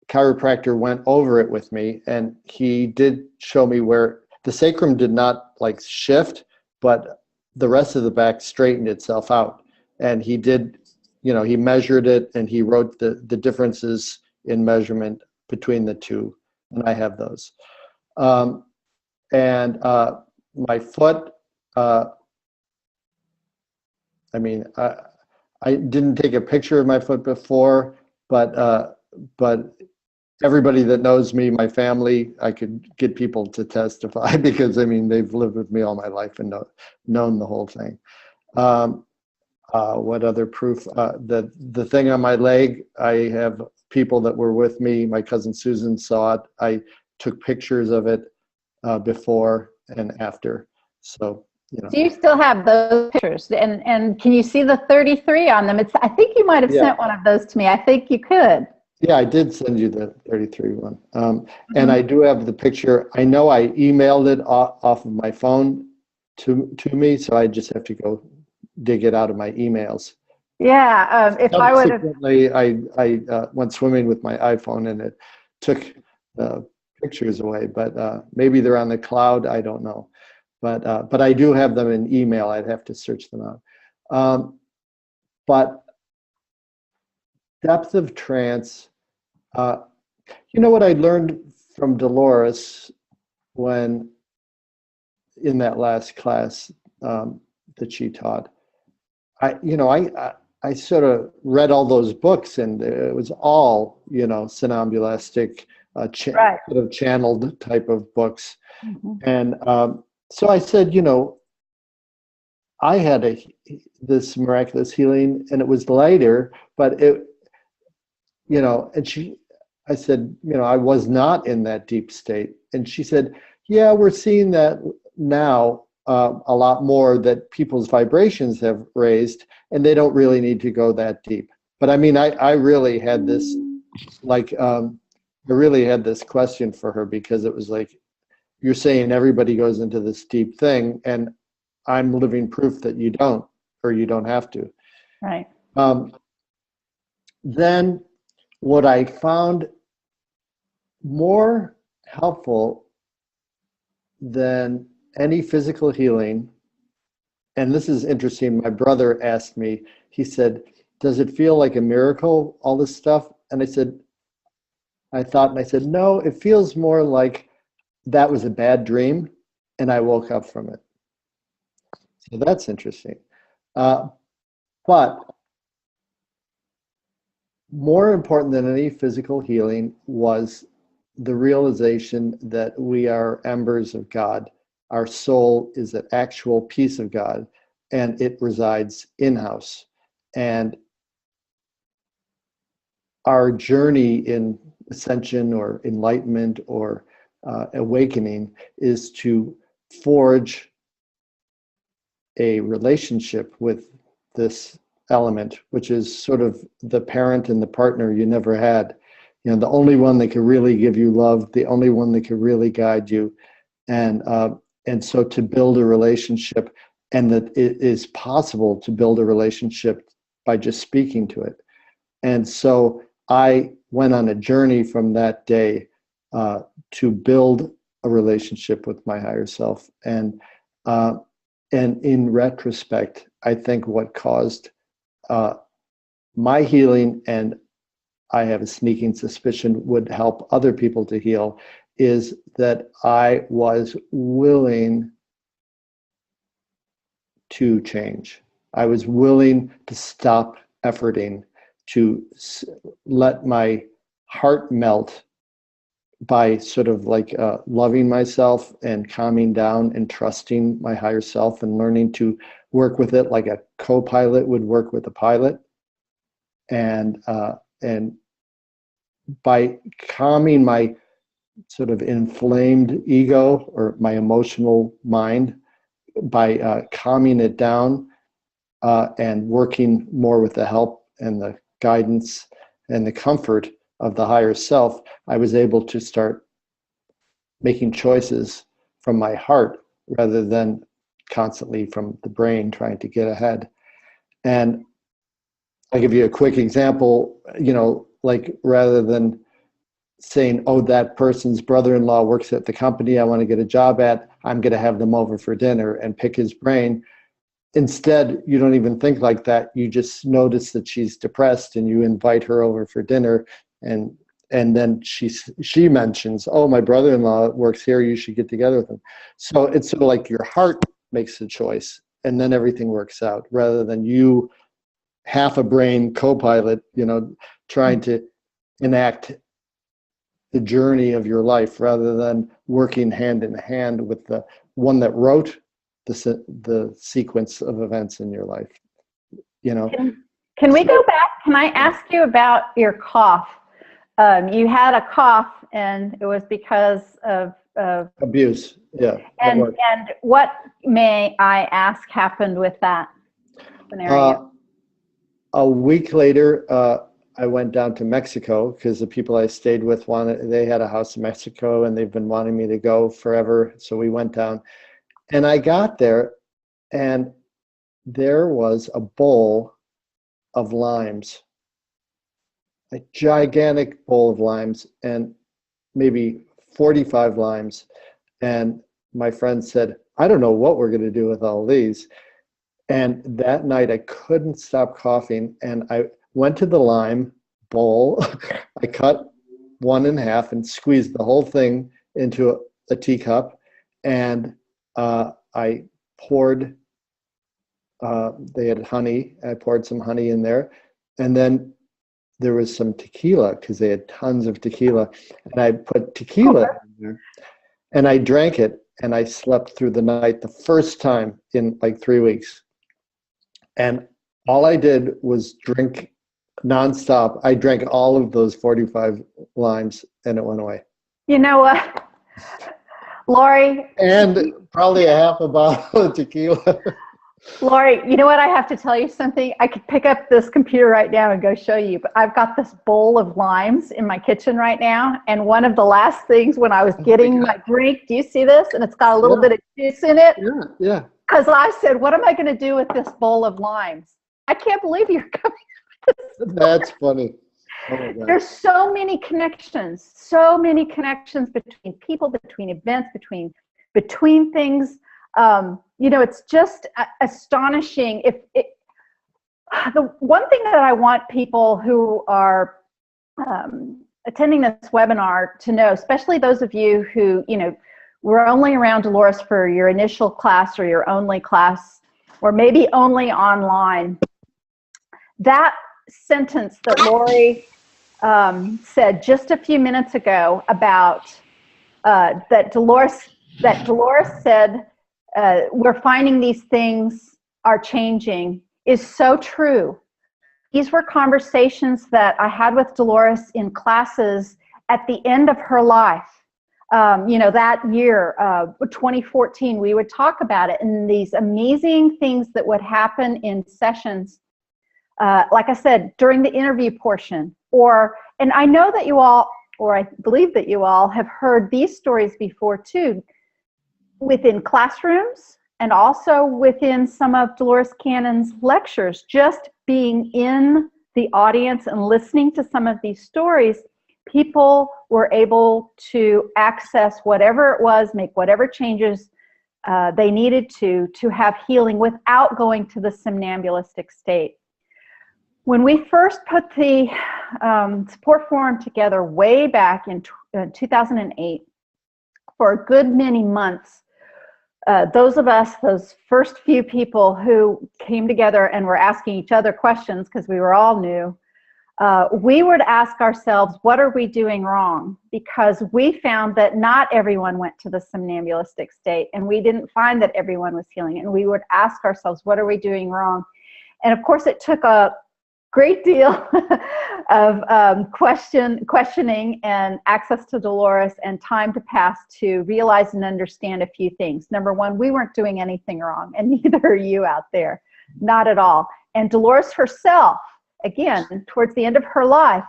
chiropractor went over it with me, and he did show me where the sacrum did not like shift, but the rest of the back straightened itself out. And he did, you know, he measured it, and he wrote the differences in measurement between the two, and I have those. And my foot, I mean, I didn't take a picture of my foot before, but everybody that knows me, my family, I could get people to testify, because I mean, they've lived with me all my life and known the whole thing. What other proof? The thing on my leg, I have people that were with me. My cousin Susan saw it. I took pictures of it before and after. So, you know. Do you still have those pictures? And can you see the 33 on them? I think you might have sent one of those to me. I think you could. Yeah, I did send you the 33 one. And I do have the picture. I know I emailed it off of my phone to me, so I just have to go dig it out of my emails. Yeah, if I would have. I went swimming with my iPhone, and it took the pictures away, but maybe they're on the cloud, I don't know. But I do have them in email. I'd have to search them out. But depth of trance, you know what I learned from Dolores when in that last class that she taught? I sort of read all those books, and it was all, you know, somnambulestic, sort of channeled type of books. And so I said, you know, I had this miraculous healing, and it was lighter, but it, you know, and I said, you know, I was not in that deep state. And she said, yeah, we're seeing that now a lot more, that people's vibrations have raised, and they don't really need to go that deep. But I mean, I really had this, like, I really had this question for her, because it was like, you're saying everybody goes into this deep thing, and I'm living proof that you don't, or you don't have to. Right. Then what I found more helpful than any physical healing, and this is interesting, my brother asked me, he said, does it feel like a miracle, all this stuff? And I said, no, it feels more like that was a bad dream, and I woke up from it. So that's interesting. But more important than any physical healing was the realization that we are embers of God. Our soul is an actual piece of God, and it resides in-house. And our journey in ascension or enlightenment or awakening is to forge a relationship with this element, which is sort of the parent and the partner you never had. You know, the only one that can really give you love, the only one that can really guide you. And so to build a relationship, and that it is possible to build a relationship by just speaking to it. And so I went on a journey from that day to build a relationship with my higher self. And And in retrospect, I think what caused my healing, and I have a sneaking suspicion would help other people to heal, is that I was willing to change. I was willing to stop efforting, to let my heart melt by sort of like loving myself and calming down and trusting my higher self and learning to work with it like a co-pilot would work with a pilot. And by calming my sort of inflamed ego or my emotional mind, by calming it down and working more with the help and the guidance and the comfort of the higher self, I was able to start making choices from my heart rather than constantly from the brain trying to get ahead. And I'll give you a quick example, like rather than saying, oh, that person's brother-in-law works at the company I want to get a job at, I'm going to have them over for dinner and pick his brain. Instead, you don't even think like that. You just notice that she's depressed and you invite her over for dinner, and then she mentions, oh, my brother-in-law works here, you should get together with him. So it's sort of like your heart makes the choice, and then everything works out, rather than you, half a brain co-pilot, trying to enact the journey of your life, rather than working hand in hand with the one that wrote the sequence of events in your life. Can we go back? Can I ask you about your cough? You had a cough, and it was because of abuse. Yeah. And what, may I ask, happened with that scenario? A week later, I went down to Mexico because the people I stayed with they had a house in Mexico and they've been wanting me to go forever. So we went down, and I got there, and there was a bowl of limes, a gigantic bowl of limes, and maybe 45 limes. And my friend said, I don't know what we're going to do with all these. And that night I couldn't stop coughing, and I went to the lime bowl. I cut one in half and squeezed the whole thing into a teacup, and I poured, they had honey, I poured some honey in there, and then there was some tequila because they had tons of tequila, and I put tequila in there, and I drank it, and I slept through the night the first time in like 3 weeks. And all I did was drink nonstop. I drank all of those 45 limes, and it went away. You know what, Lory? And probably a half a bottle of tequila. Lory, you know what? I have to tell you something. I could pick up this computer right now and go show you, but I've got this bowl of limes in my kitchen right now. And one of the last things when I was getting my drink, do you see this? And it's got a little bit of juice in it. Yeah. Because I said, what am I going to do with this bowl of limes? I can't believe you're coming up with this. That's funny. Oh my God. There's so many connections between people, between events, between things. It's just astonishing. The one thing that I want people who are attending this webinar to know, especially those of you who, were only around Dolores for your initial class or your only class, or maybe only online, that sentence that Lory said just a few minutes ago about that Dolores said, we're finding these things are changing, is so true. These were conversations that I had with Dolores in classes at the end of her life. That year, 2014, we would talk about it, and these amazing things that would happen in sessions, like I said, during the interview portion. And I know that you all, or I believe that you all, have heard these stories before too, within classrooms and also within some of Dolores Cannon's lectures. Just being in the audience and listening to some of these stories, people were able to access whatever it was, make whatever changes they needed to have healing without going to the somnambulistic state. When we first put the support forum together way back in 2008, for a good many months, those first few people who came together and were asking each other questions, because we were all new, we would ask ourselves, what are we doing wrong? Because we found that not everyone went to the somnambulistic state, and we didn't find that everyone was healing. And we would ask ourselves, what are we doing wrong? And of course, it took a great deal of questioning and access to Dolores and time to pass to realize and understand a few things. Number one, we weren't doing anything wrong, and neither are you out there, not at all. And Dolores herself, again, towards the end of her life,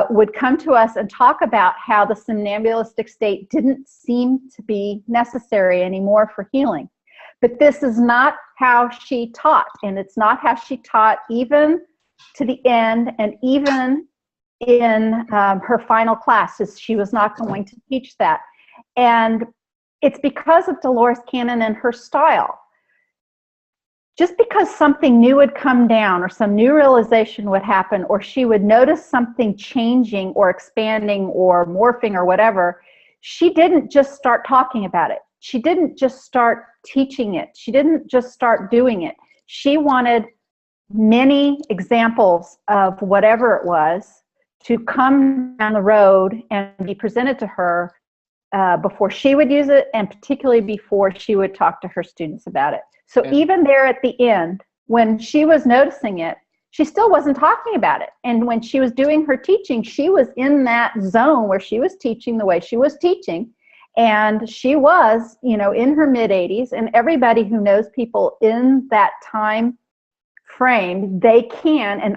would come to us and talk about how the somnambulistic state didn't seem to be necessary anymore for healing. But this is not how she taught, and it's not how she taught even to the end, and even in her final classes, she was not going to teach that. And it's because of Dolores Cannon and her style. Just because something new would come down, or some new realization would happen, or she would notice something changing or expanding or morphing or whatever, she didn't just start talking about it. She didn't just start teaching it. She didn't just start doing it. She wanted many examples of whatever it was to come down the road and be presented to her before she would use it, and particularly before she would talk to her students about it. So even there at the end, when she was noticing it, she still wasn't talking about it. And when she was doing her teaching, she was in that zone where she was teaching the way she was teaching. And she was, in her mid-80s, and everybody who knows people in that time frame, they can, and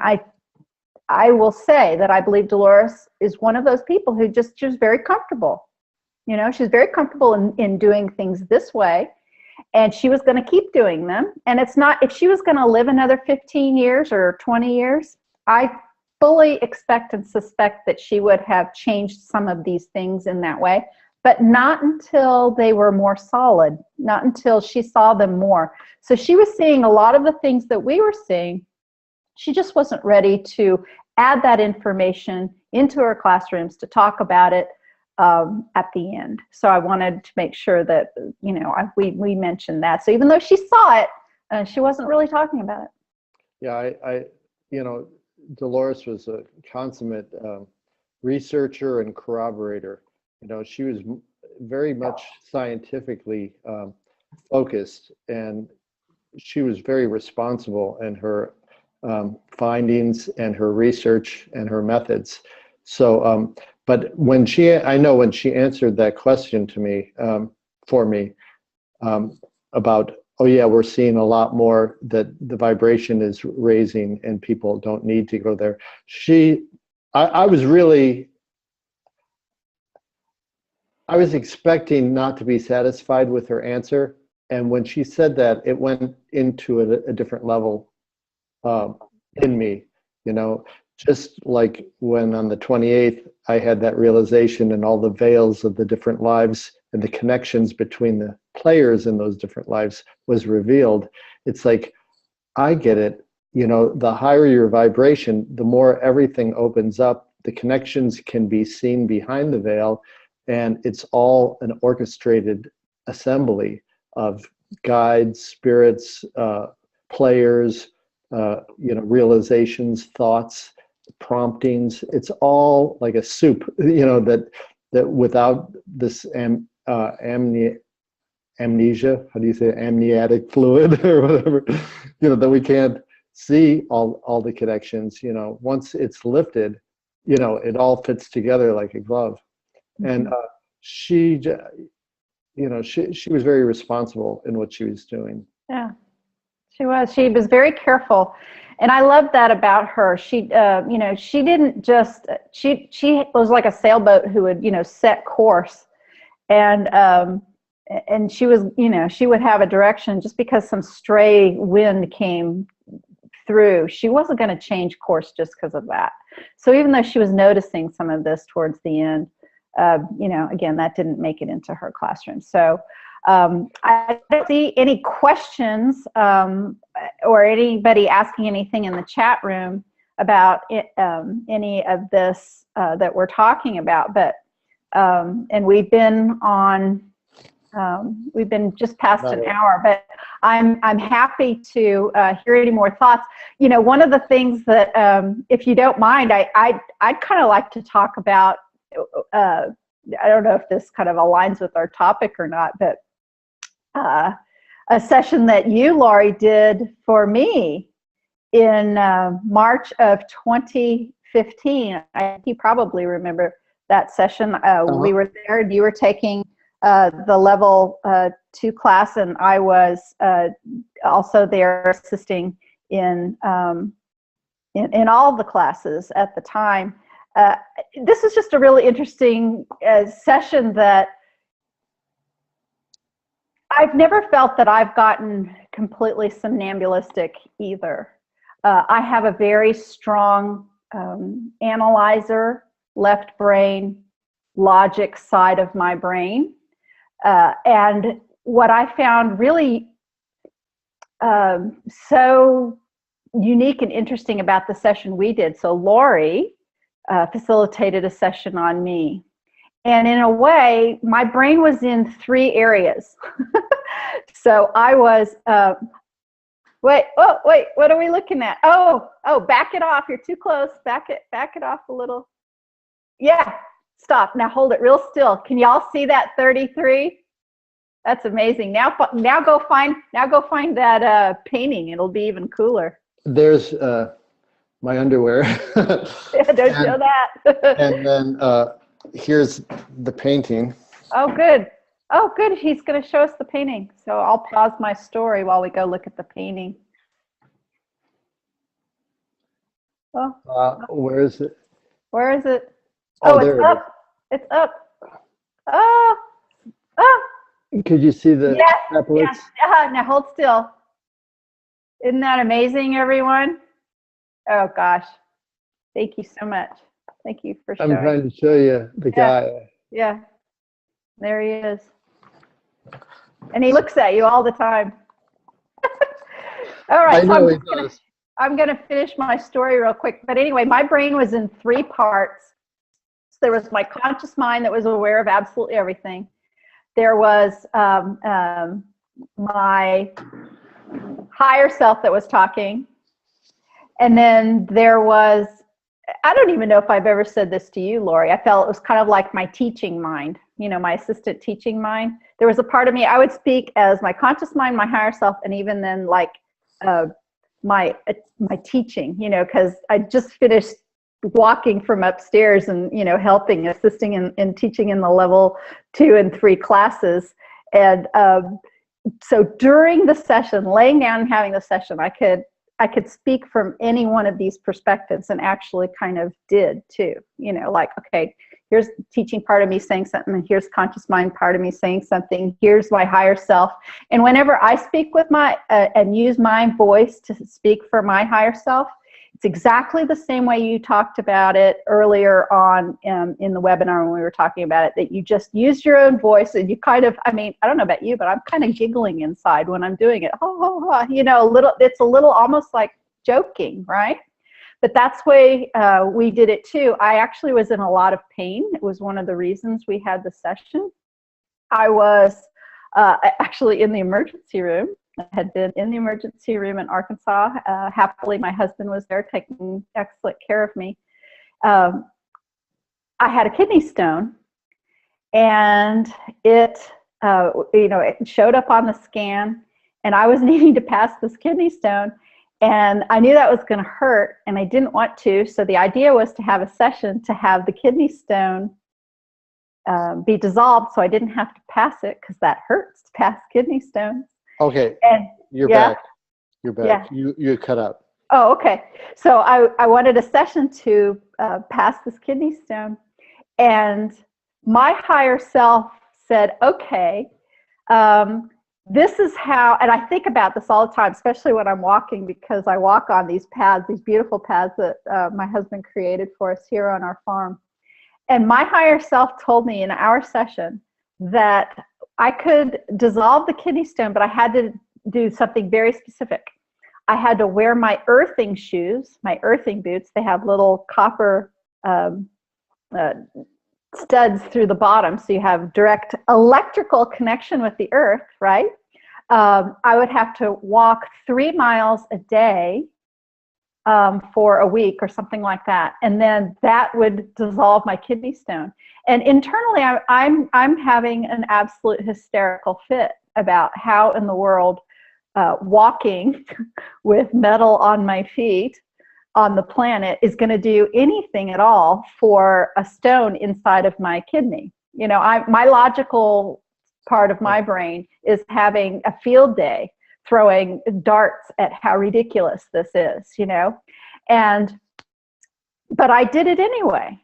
I will say that I believe Dolores is one of those people who she was very comfortable. She's very comfortable in doing things this way, and she was going to keep doing them. And it's not, if she was going to live another 15 years or 20 years, I fully expect and suspect that she would have changed some of these things in that way, but not until they were more solid, not until she saw them more. So she was seeing a lot of the things that we were seeing. She just wasn't ready to add that information into her classrooms to talk about it at the end. So I wanted to make sure that, we mentioned that. So even though she saw it, she wasn't really talking about it. Yeah, Dolores was a consummate researcher and corroborator. She was very much scientifically focused, and she was very responsible in her findings and her research and her methods. So, but I know when she answered that question to me, for me, about, oh yeah, we're seeing a lot more that the vibration is raising and people don't need to go there. I was expecting not to be satisfied with her answer. And when she said that, it went into a different level in me, just like when on the 28th, I had that realization, and all the veils of the different lives and the connections between the players in those different lives was revealed. It's like, I get it. The higher your vibration, the more everything opens up. The connections can be seen behind the veil, and it's all an orchestrated assembly of guides, spirits, players, realizations, thoughts, promptings. It's all like a soup, that without this amnesia, how do you say, amniotic fluid or whatever, that we can't see all the connections. Once it's lifted, it all fits together like a glove. And she was very responsible in what she was doing. Yeah, she was. She was very careful, and I love that about her. She, she didn't just. She was like a sailboat who would, set course, and she was, she would have a direction just because some stray wind came through. She wasn't going to change course just because of that. So even though she was noticing some of this towards the end, again, that didn't make it into her classroom. So I don't see any questions or anybody asking anything in the chat room about any of this that we're talking about, but and we've been just past an hour, but I'm happy to hear any more thoughts. You know, one of the things that, if you don't mind, I'd kind of like to talk about. I don't know if this kind of aligns with our topic or not, but a session that you, Lory, did for me in March of 2015. I think you probably remember that session. We were there, and you were taking the level 2 class, and I was also there assisting in all the classes at the time. This is just a really interesting session that I've never felt that I've gotten completely somnambulistic either. I have a very strong analyzer, left brain, logic side of my brain. And what I found really so unique and interesting about the session we did, so Lory facilitated a session on me. And in a way, my brain was in 3 areas. So I was, wait, what are we looking at? Oh, back it off. You're too close. Back it off a little. Yeah, stop. Now hold it real still. Can y'all see that 33? That's amazing. Now go find that painting. It'll be even cooler. There's my underwear. Yeah, don't show that. And then here's the painting. Oh, good. Oh, good. He's going to show us the painting. So I'll pause my story while we go look at the painting. Oh. Where is it? Where is it? Oh, it's up. It's up. Oh. Could you see the epaulets? Yes. Now hold still. Isn't that amazing, everyone? Oh, gosh. Thank you so much. Thank you for showing. I'm trying to show you the guy. Yeah. There he is. And he looks at you all the time. All right. I know he does. I'm going to finish my story real quick. But anyway, my brain was in 3 parts. So there was my conscious mind that was aware of absolutely everything. There was my higher self that was talking. And then there was, I don't even know if I've ever said this to you, Lory. I felt it was kind of like my teaching mind, you know, my assistant teaching mind. There was a part of me, I would speak as my conscious mind, my higher self, and even then like my teaching, you know, because I just finished walking from upstairs and, you know, helping, assisting in teaching in the level 2 and 3 classes. And so during the session, laying down and having the session, I could speak from any one of these perspectives, and actually kind of did too, you know, like, okay, here's teaching part of me saying something, and here's conscious mind part of me saying something, here's my higher self. And whenever I speak with my, and use my voice to speak for my higher self, it's exactly the same way you talked about it earlier on in the webinar when we were talking about it, that you just use your own voice, and you kind of, I mean, I don't know about you, but I'm kind of giggling inside when I'm doing it. You know, it's a little almost like joking, right? But that's the way we did it too. I actually was in a lot of pain. It was one of the reasons we had the session. I was actually in the emergency room. I had been in the emergency room in Arkansas. Happily, my husband was there taking excellent care of me. I had a kidney stone, and it, you know, it showed up on the scan, and I was needing to pass this kidney stone, and I knew that was going to hurt, and I didn't want to. So the idea was to have a session to have the kidney stone be dissolved, so I didn't have to pass it, because that hurts to pass kidney stones. Okay, and you're back. You're back. Yeah. You cut out. Oh, okay. So I wanted a session to pass this kidney stone, and my higher self said, okay, this is how, and I think about this all the time, especially when I'm walking, because I walk on these paths, these beautiful paths that my husband created for us here on our farm. And my higher self told me in our session that I could dissolve the kidney stone, but I had to do something very specific. I had to wear my earthing shoes, my earthing boots. They have little copper studs through the bottom, so you have direct electrical connection with the earth, right? I would have to walk 3 miles a day for a week or something like that, and then that would dissolve my kidney stone. And internally, I'm having an absolute hysterical fit about how in the world walking with metal on my feet on the planet is going to do anything at all for a stone inside of my kidney. You know, my logical part of my brain is having a field day, throwing darts at how ridiculous this is, you know. But I did it anyway.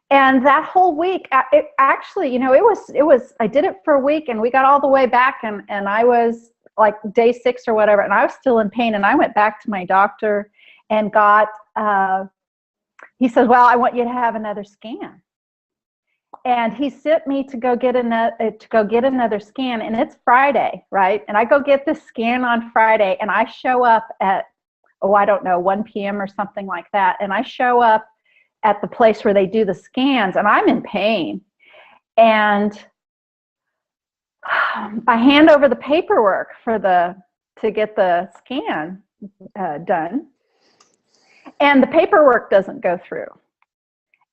And that whole week, it actually, you know, it was, I did it for a week, and we got all the way back, and I was like day 6 or whatever, and I was still in pain, and I went back to my doctor and got, he said, well, I want you to have another scan. And he sent me to go get another scan, and it's Friday, right? And I go get this scan on Friday, and I show up at, I don't know, 1 p.m. or something like that. And I show up at the place where they do the scans, and I'm in pain. And I hand over the paperwork to get the scan done, and the paperwork doesn't go through.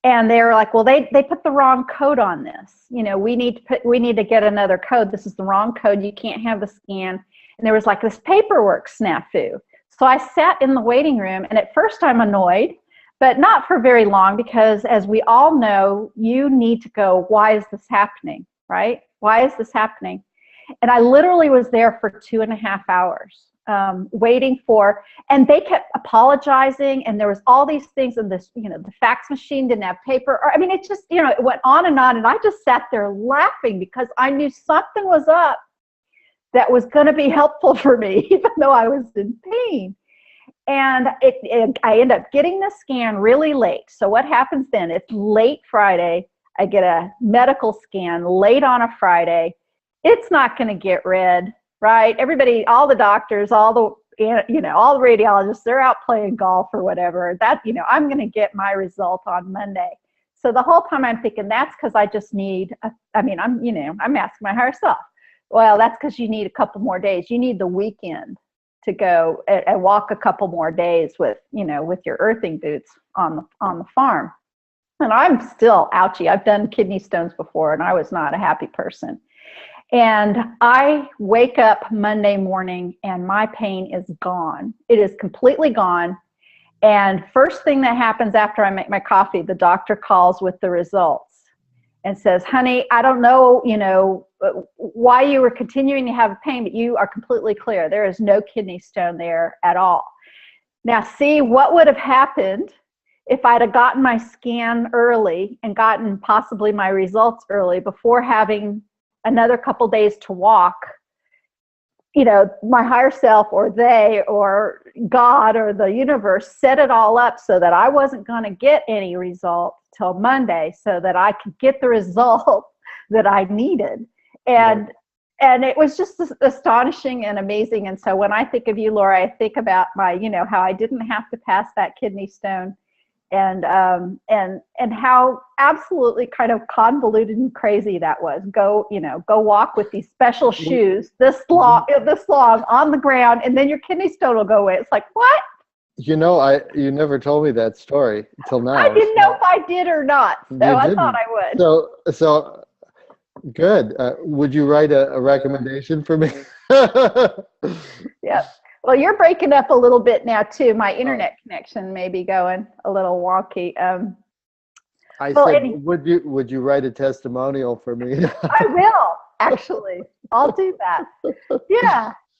And they're like, well, they put the wrong code on this. You know, we need to get another code. This is the wrong code. You can't have the scan. And there was like this paperwork snafu. So I sat in the waiting room, and at first I'm annoyed, but not for very long, because as we all know, you need to go, why is this happening, right? Why is this happening? And I literally was there for 2.5 hours. Waiting for, and they kept apologizing, and there was all these things, and this, you know, the fax machine didn't have paper, or I mean, it just, you know, it went on, and I just sat there laughing because I knew something was up that was going to be helpful for me, even though I was in pain. And I end up getting the scan really late. So what happens then? It's late Friday. I get a medical scan late on a Friday. It's not going to get read. Right? Everybody, all the doctors, all the radiologists, they're out playing golf or whatever. That, you know, I'm going to get my result on Monday. So the whole time I'm thinking that's because I just need, I'm asking my higher self. Well, that's because you need a couple more days. You need the weekend to go and walk a couple more days with your earthing boots on the farm. And I'm still ouchy. I've done kidney stones before, and I was not a happy person. And I wake up Monday morning, and my pain is gone. It is completely gone. And first thing that happens after I make my coffee, the doctor calls with the results and says, honey, I don't know, why you were continuing to have pain, but you are completely clear. There is no kidney stone there at all. Now, see, what would have happened if I'd have gotten my scan early and gotten possibly my results early before having another couple days to walk. You know, my higher self, or they, or God, or the universe set it all up so that I wasn't going to get any result till Monday, so that I could get the result that I needed. And it was just astonishing and amazing. And so when I think of you, Lory, I think about how I didn't have to pass that kidney stone, and how absolutely kind of convoluted and crazy that was. Go walk with these special shoes this long on the ground, and then your kidney stone will go away. It's like, what? You never told me that story until now. I didn't know if I did or not, so I thought I would. So good. Would you write a recommendation for me? Yeah. Well, you're breaking up a little bit now too. My internet connection may be going a little wonky. Would you write a testimonial for me? I will, actually. I'll do that.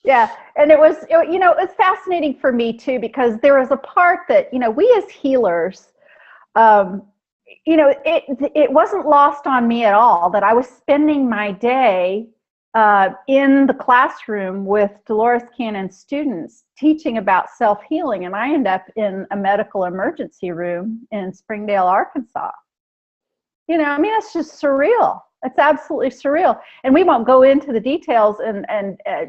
Yeah. And it was fascinating for me too, because there was a part that, we as healers, it wasn't lost on me at all that I was spending my day in the classroom with Dolores Cannon's students teaching about self-healing, and I end up in a medical emergency room in Springdale, Arkansas. It's just surreal. It's absolutely surreal. And we won't go into the details and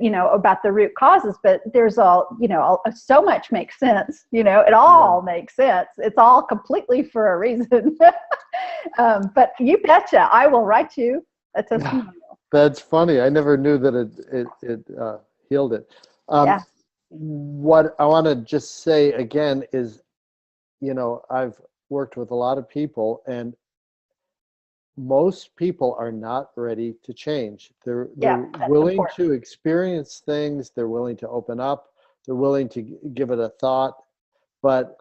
you know, about the root causes, but there's so much makes sense. You know, it all makes sense. It's all completely for a reason. But you betcha, I will write you a testimonial. That's funny. I never knew that it healed it. What I want to just say again is, you know, I've worked with a lot of people, and most people are not ready to change. They're willing to experience things. They're willing to open up. They're willing to give it a thought. But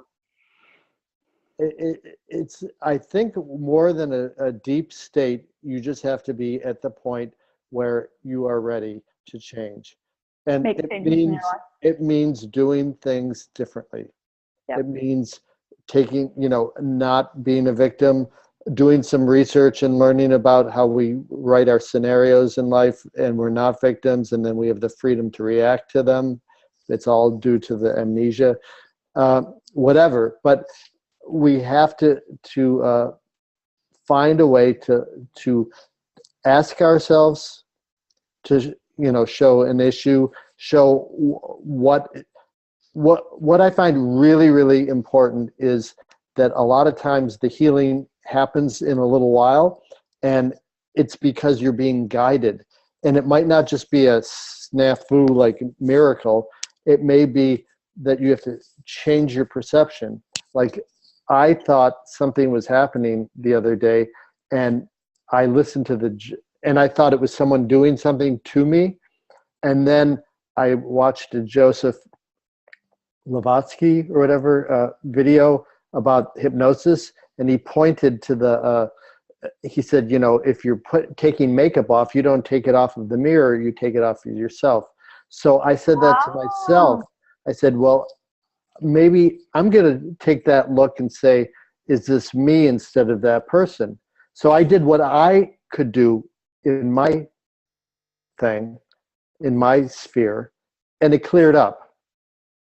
it's, I think, more than a deep state, you just have to be at the point where you are ready to change. And it means doing things differently. It means taking, you know, not being a victim, doing some research and learning about how we write our scenarios in life, and we're not victims, and then we have the freedom to react to them. It's all due to the amnesia, whatever. But we have to find a way to ask ourselves, to, you know, show an issue, show what I find really, really important is that a lot of times the healing happens in a little while, and it's because you're being guided. And it might not just be a snafu like miracle. It may be that you have to change your perception. Like, I thought something was happening the other day, and I listened to and I thought it was someone doing something to me. And then I watched a Joseph Blavatsky or whatever video about hypnosis, and he pointed to he said, you know, if you're taking makeup off, you don't take it off of the mirror, you take it off of yourself. So I said that to myself. I said, well, maybe I'm going to take that look and say, is this me instead of that person? So I did what I could do in my thing, in my sphere, and it cleared up.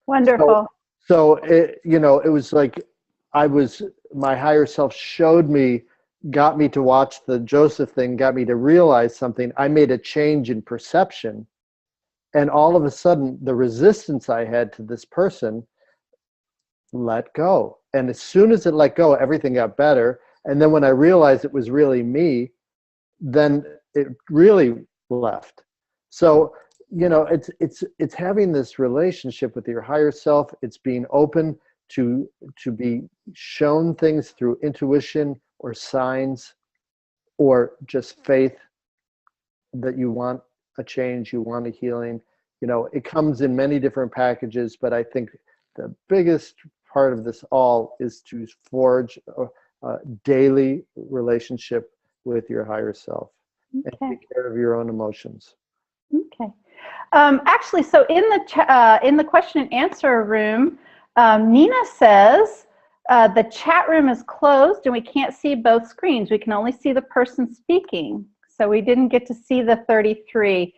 Wonderful. So it, you know, it was like my higher self showed me, got me to watch the Joseph thing, got me to realize something. I made a change in perception, and all of a sudden the resistance I had to this person let go. And as soon as it let go, everything got better. And then when I realized it was really me, then it really left. So, you know, it's having this relationship with your higher self. It's being open to be shown things through intuition or signs, or just faith that you want a change, you want a healing. You know, it comes in many different packages, but I think the biggest part of this all is to forge a daily relationship with your higher self, and take care of your own emotions. Okay. Actually, so in the question and answer room, Nina says the chat room is closed and we can't see both screens. We can only see the person speaking. So we didn't get to see the 33.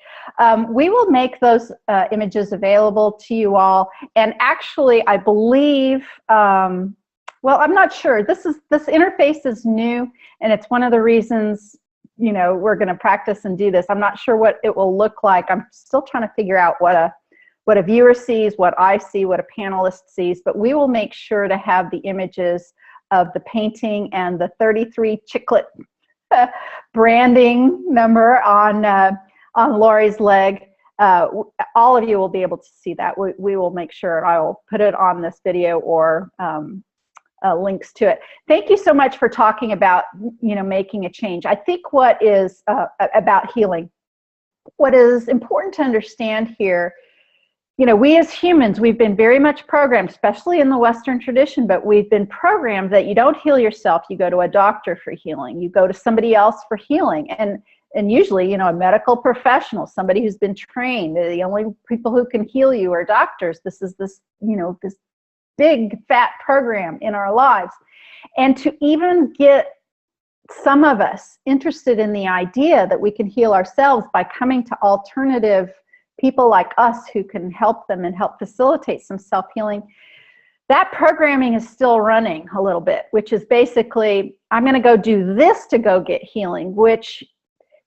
We will make those images available to you all. And actually, I believe, well, I'm not sure. This interface is new, and it's one of the reasons, you know, we're going to practice and do this. I'm not sure what it will look like. I'm still trying to figure out what a viewer sees, what I see, what a panelist sees. But we will make sure to have the images of the painting and the 33 chiclet branding number on Lory's leg. All of you will be able to see that. We will make sure, and I will put it on this video or links to it. Thank you so much for talking about, you know, making a change. I think what is about healing, what is important to understand here, you know, we as humans, we've been very much programmed, especially in the Western tradition, but we've been programmed that you don't heal yourself. You go to a doctor for healing. You go to somebody else for healing. And usually, you know, a medical professional, somebody who's been trained. The only people who can heal you are doctors. This is this, you know, this big fat program in our lives. And to even get some of us interested in the idea that we can heal ourselves by coming to alternative people like us who can help them and help facilitate some self-healing, that programming is still running a little bit, which is basically, I'm going to go do this to go get healing, which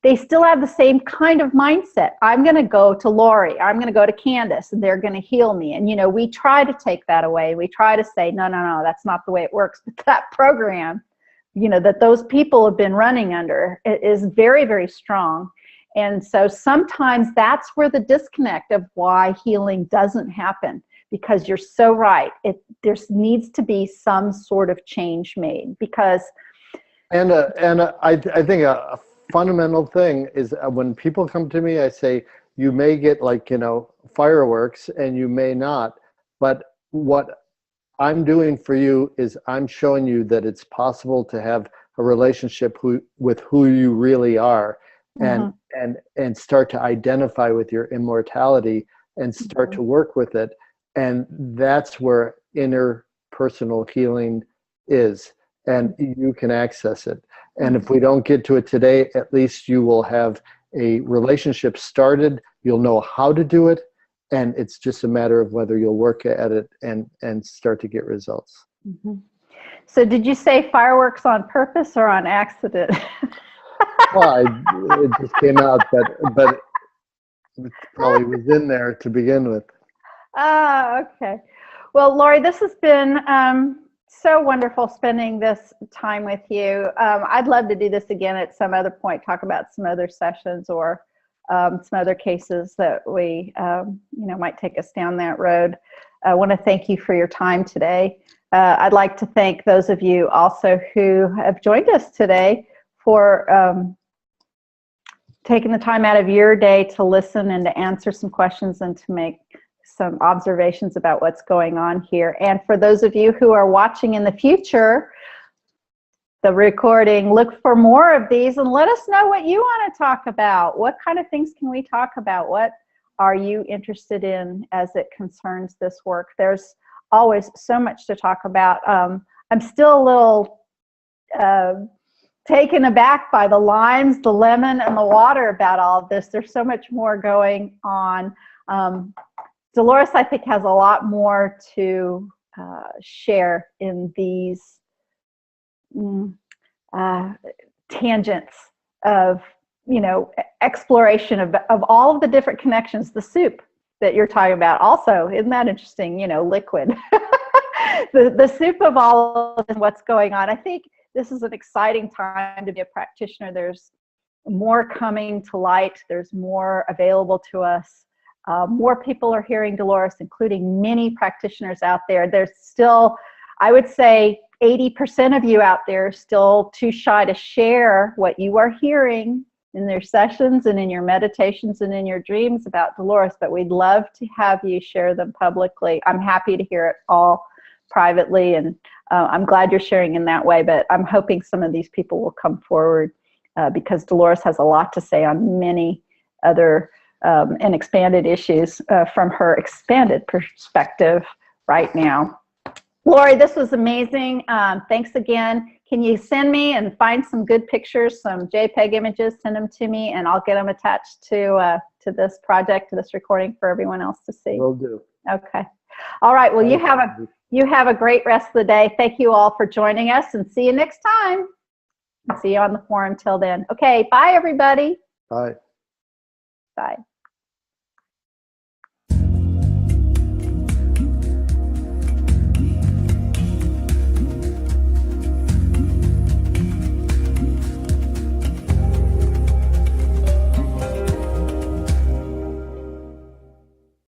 they still have the same kind of mindset. I'm going to go to Lory, I'm going to go to Candace, and they're going to heal me. And, you know, we try to take that away. We try to say, no, no, no, that's not the way it works. But that program, you know, that those people have been running under is very, very strong. And so sometimes that's where the disconnect of why healing doesn't happen, because you're so right. There needs to be some sort of change made, because. And I think a fundamental thing is when people come to me, I say, you may get, like, you know, fireworks and you may not, but what I'm doing for you is I'm showing you that it's possible to have a relationship with who you really are, and and start to identify with your immortality and start to work with it. And that's where interpersonal healing is, and you can access it. And if we don't get to it today, at least you will have a relationship started. You'll know how to do it. And it's just a matter of whether you'll work at it and start to get results. So did you say fireworks on purpose or on accident? Well, it just came out, but it probably was in there to begin with. Okay. Well, Lory, this has been so wonderful spending this time with you. I'd love to do this again at some other point, talk about some other sessions or some other cases that we, you know, might take us down that road. I want to thank you for your time today. I'd like to thank those of you also who have joined us today for taking the time out of your day to listen and to answer some questions and to make some observations about what's going on here. And for those of you who are watching in the future, the recording, look for more of these and let us know what you want to talk about. What kind of things can we talk about? What are you interested in as it concerns this work? There's always so much to talk about. I'm still a little taken aback by the limes, the lemon, and the water about all of this. There's so much more going on. Dolores, I think, has a lot more to share in these tangents of, you know, exploration of all of the different connections. The soup that you're talking about also, isn't that interesting? You know, liquid. the soup of all of what's going on. I think this is an exciting time to be a practitioner. There's more coming to light. There's more available to us. More people are hearing Dolores, including many practitioners out there. There's still, I would say, 80% of you out there are still too shy to share what you are hearing in their sessions and in your meditations and in your dreams about Dolores, but we'd love to have you share them publicly. I'm happy to hear it all privately, and I'm glad you're sharing in that way, but I'm hoping some of these people will come forward because Dolores has a lot to say on many other and expanded issues from her expanded perspective right now. Lory, this was amazing. Thanks again. Can you send me and find some good pictures, some JPEG images, send them to me, and I'll get them attached to this project, to this recording for everyone else to see. Will do. Okay. All right. Well, you have a great rest of the day. Thank you all for joining us, and see you next time. See you on the forum till then. Okay. Bye, everybody. Bye. Bye.